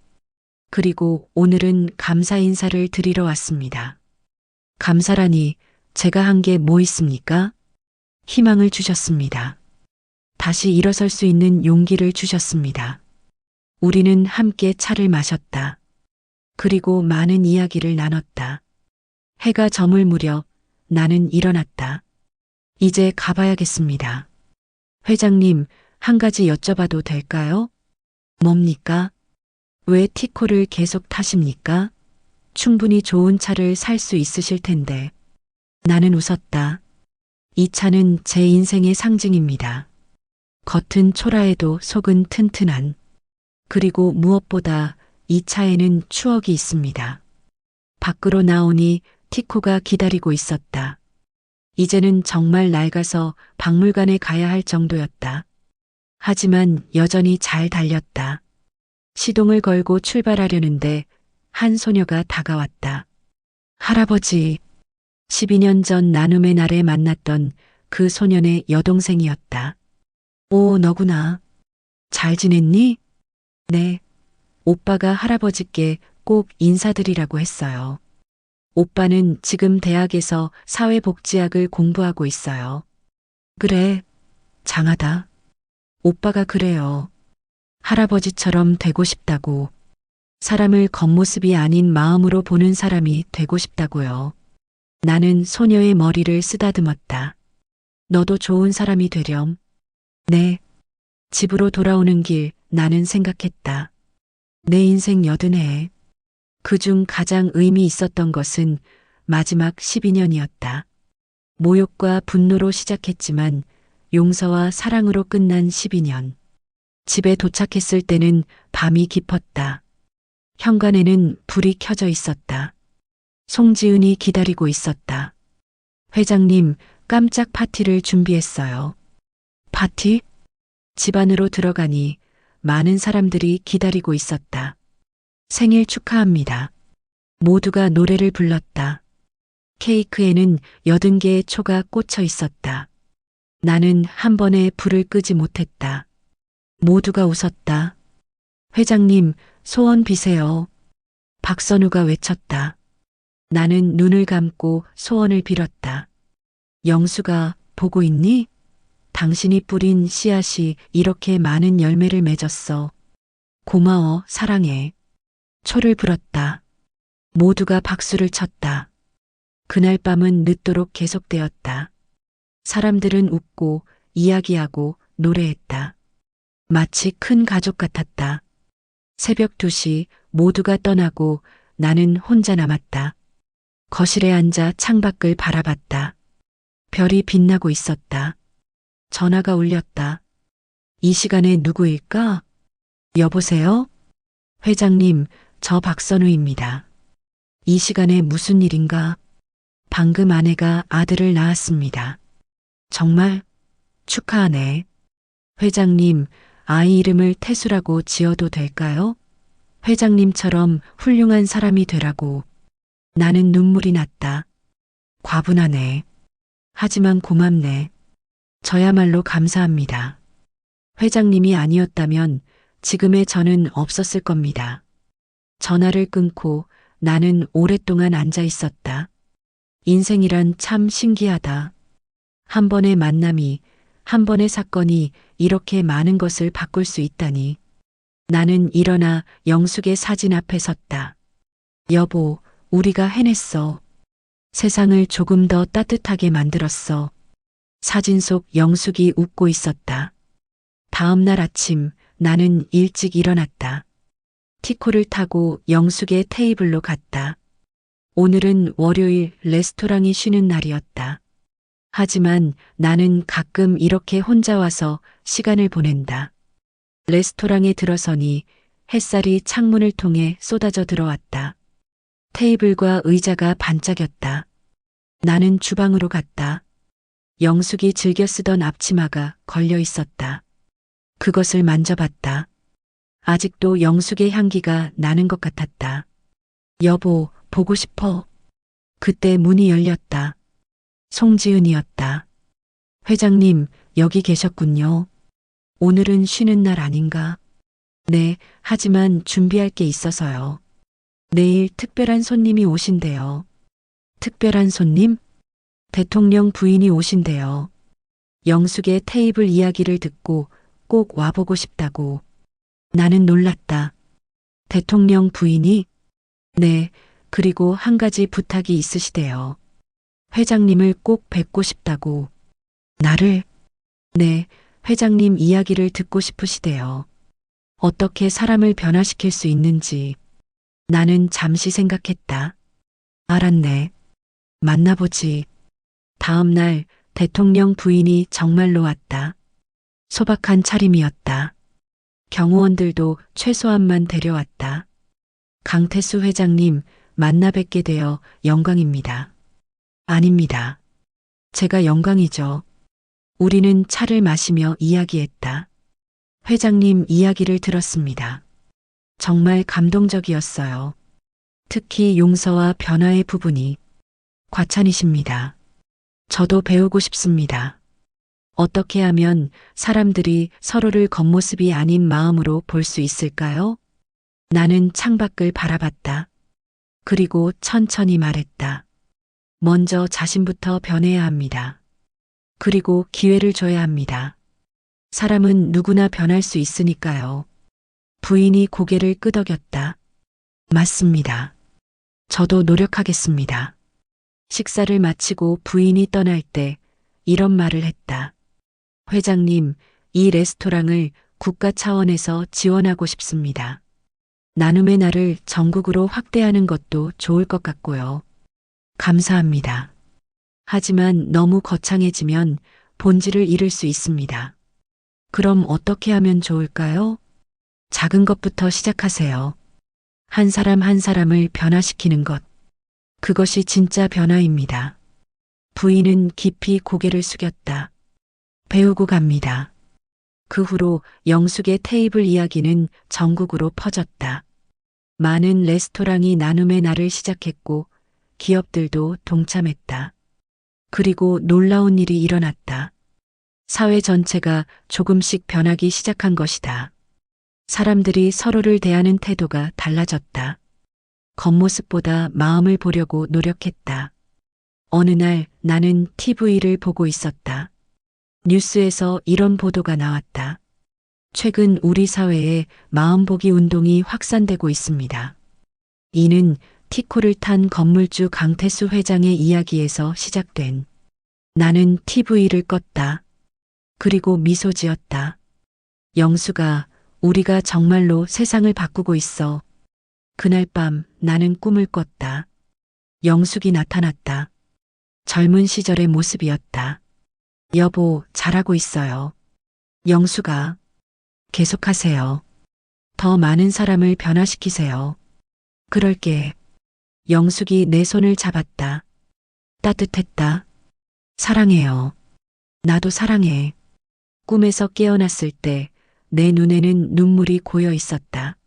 그리고 오늘은 감사 인사를 드리러 왔습니다. 감사라니 제가 한 게 뭐 있습니까? 희망을 주셨습니다. 다시 일어설 수 있는 용기를 주셨습니다. 우리는 함께 차를 마셨다. 그리고 많은 이야기를 나눴다. 해가 저물 무렵 나는 일어났다. 이제 가봐야겠습니다. 회장님, 한 가지 여쭤봐도 될까요? 뭡니까? 왜 티코를 계속 타십니까? 충분히 좋은 차를 살 수 있으실 텐데. 나는 웃었다. 이 차는 제 인생의 상징입니다. 겉은 초라해도 속은 튼튼한. 그리고 무엇보다 이 차에는 추억이 있습니다. 밖으로 나오니 티코가 기다리고 있었다. 이제는 정말 낡아서 박물관에 가야 할 정도였다. 하지만 여전히 잘 달렸다. 시동을 걸고 출발하려는데 한 소녀가 다가왔다. 할아버지, 12년 전 나눔의 날에 만났던 그 소년의 여동생이었다. 오, 너구나. 잘 지냈니? 네. 오빠가 할아버지께 꼭 인사드리라고 했어요. 오빠는 지금 대학에서 사회복지학을 공부하고 있어요. 그래, 장하다. 오빠가 그래요. 할아버지처럼 되고 싶다고. 사람을 겉모습이 아닌 마음으로 보는 사람이 되고 싶다고요. 나는 소녀의 머리를 쓰다듬었다. 너도 좋은 사람이 되렴. 네. 집으로 돌아오는 길 나는 생각했다. 내 인생 80해. 그중 가장 의미 있었던 것은 마지막 12년이었다. 모욕과 분노로 시작했지만 용서와 사랑으로 끝난 12년. 집에 도착했을 때는 밤이 깊었다. 현관에는 불이 켜져 있었다. 송지은이 기다리고 있었다. 회장님, 깜짝 파티를 준비했어요. 파티? 집 안으로 들어가니 많은 사람들이 기다리고 있었다. 생일 축하합니다. 모두가 노래를 불렀다. 케이크에는 80개의 초가 꽂혀 있었다. 나는 한 번에 불을 끄지 못했다. 모두가 웃었다. 회장님, 소원 비세요. 박선우가 외쳤다. 나는 눈을 감고 소원을 빌었다. 영수가 보고 있니? 당신이 뿌린 씨앗이 이렇게 많은 열매를 맺었어. 고마워, 사랑해. 초를 불었다. 모두가 박수를 쳤다. 그날 밤은 늦도록 계속되었다. 사람들은 웃고 이야기하고 노래했다. 마치 큰 가족 같았다. 새벽 2시 모두가 떠나고 나는 혼자 남았다. 거실에 앉아 창밖을 바라봤다. 별이 빛나고 있었다. 전화가 울렸다. 이 시간에 누구일까? 여보세요? 회장님, 저 박선우입니다. 이 시간에 무슨 일인가? 방금 아내가 아들을 낳았습니다. 정말? 축하하네. 회장님, 아이 이름을 태수라고 지어도 될까요? 회장님처럼 훌륭한 사람이 되라고. 나는 눈물이 났다. 과분하네. 하지만 고맙네. 저야말로 감사합니다. 회장님이 아니었다면 지금의 저는 없었을 겁니다. 전화를 끊고 나는 오랫동안 앉아 있었다. 인생이란 참 신기하다. 한 번의 만남이, 한 번의 사건이 이렇게 많은 것을 바꿀 수 있다니. 나는 일어나 영숙의 사진 앞에 섰다. 여보, 우리가 해냈어. 세상을 조금 더 따뜻하게 만들었어. 사진 속 영숙이 웃고 있었다. 다음 날 아침 나는 일찍 일어났다. 티코를 타고 영숙의 테이블로 갔다. 오늘은 월요일 레스토랑이 쉬는 날이었다. 하지만 나는 가끔 이렇게 혼자 와서 시간을 보낸다. 레스토랑에 들어서니 햇살이 창문을 통해 쏟아져 들어왔다. 테이블과 의자가 반짝였다. 나는 주방으로 갔다. 영숙이 즐겨 쓰던 앞치마가 걸려 있었다. 그것을 만져봤다. 아직도 영숙의 향기가 나는 것 같았다. 여보, 보고 싶어. 그때 문이 열렸다. 송지은이었다. 회장님, 여기 계셨군요. 오늘은 쉬는 날 아닌가? 네, 하지만 준비할 게 있어서요. 내일 특별한 손님이 오신대요. 특별한 손님? 대통령 부인이 오신대요. 영숙의 테이블 이야기를 듣고 꼭 와보고 싶다고. 나는 놀랐다. 대통령 부인이? 네, 그리고 한 가지 부탁이 있으시대요. 회장님을 꼭 뵙고 싶다고. 나를? 네, 회장님 이야기를 듣고 싶으시대요. 어떻게 사람을 변화시킬 수 있는지. 나는 잠시 생각했다. 알았네. 만나보지. 다음 날 대통령 부인이 정말로 왔다. 소박한 차림이었다. 경호원들도 최소한만 데려왔다. 강태수 회장님, 만나 뵙게 되어 영광입니다. 아닙니다. 제가 영광이죠. 우리는 차를 마시며 이야기했다. 회장님 이야기를 들었습니다. 정말 감동적이었어요. 특히 용서와 변화의 부분이 과찬이십니다. 저도 배우고 싶습니다. 어떻게 하면 사람들이 서로를 겉모습이 아닌 마음으로 볼 수 있을까요? 나는 창밖을 바라봤다. 그리고 천천히 말했다. 먼저 자신부터 변해야 합니다. 그리고 기회를 줘야 합니다. 사람은 누구나 변할 수 있으니까요. 부인이 고개를 끄덕였다. 맞습니다. 저도 노력하겠습니다. 식사를 마치고 부인이 떠날 때 이런 말을 했다. 회장님, 이 레스토랑을 국가 차원에서 지원하고 싶습니다. 나눔의 날을 전국으로 확대하는 것도 좋을 것 같고요. 감사합니다. 하지만 너무 거창해지면 본질을 잃을 수 있습니다. 그럼 어떻게 하면 좋을까요? 작은 것부터 시작하세요. 한 사람 한 사람을 변화시키는 것. 그것이 진짜 변화입니다. 부인은 깊이 고개를 숙였다. 배우고 갑니다. 그 후로 영숙의 테이블 이야기는 전국으로 퍼졌다. 많은 레스토랑이 나눔의 날을 시작했고 기업들도 동참했다. 그리고 놀라운 일이 일어났다. 사회 전체가 조금씩 변하기 시작한 것이다. 사람들이 서로를 대하는 태도가 달라졌다. 겉모습보다 마음을 보려고 노력했다. 어느 날 나는 TV를 보고 있었다. 뉴스에서 이런 보도가 나왔다. 최근 우리 사회에 마음보기 운동이 확산되고 있습니다. 이는 티코를 탄 건물주 강태수 회장의 이야기에서 시작된. 나는 TV를 껐다. 그리고 미소 지었다. 영수가, 우리가 정말로 세상을 바꾸고 있어. 그날 밤 나는 꿈을 꿨다. 영숙이 나타났다. 젊은 시절의 모습이었다. 여보, 잘하고 있어요. 영수가, 계속하세요. 더 많은 사람을 변화시키세요. 그럴게. 영숙이 내 손을 잡았다. 따뜻했다. 사랑해요. 나도 사랑해. 꿈에서 깨어났을 때 내 눈에는 눈물이 고여 있었다.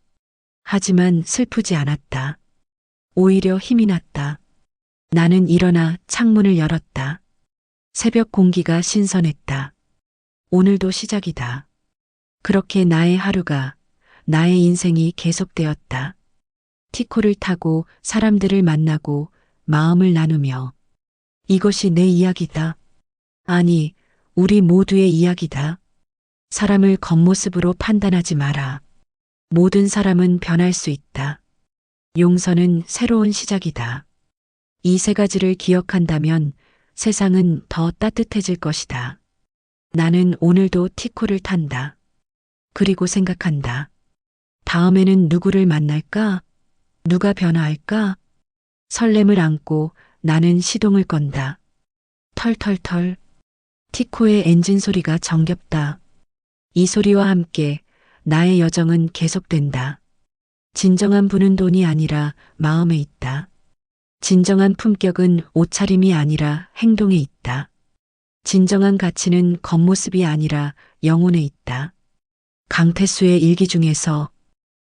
하지만 슬프지 않았다. 오히려 힘이 났다. 나는 일어나 창문을 열었다. 새벽 공기가 신선했다. 오늘도 시작이다. 그렇게 나의 하루가 나의 인생이 계속되었다. 티코를 타고 사람들을 만나고 마음을 나누며 이것이 내 이야기다. 아니, 우리 모두의 이야기다. 사람을 겉모습으로 판단하지 마라. 모든 사람은 변할 수 있다. 용서는 새로운 시작이다. 이 세 가지를 기억한다면 세상은 더 따뜻해질 것이다. 나는 오늘도 티코를 탄다. 그리고 생각한다. 다음에는 누구를 만날까? 누가 변화할까? 설렘을 안고 나는 시동을 건다. 털털털. 티코의 엔진 소리가 정겹다. 이 소리와 함께 나의 여정은 계속된다. 진정한 부는 돈이 아니라 마음에 있다. 진정한 품격은 옷차림이 아니라 행동에 있다. 진정한 가치는 겉모습이 아니라 영혼에 있다. 강태수의 일기 중에서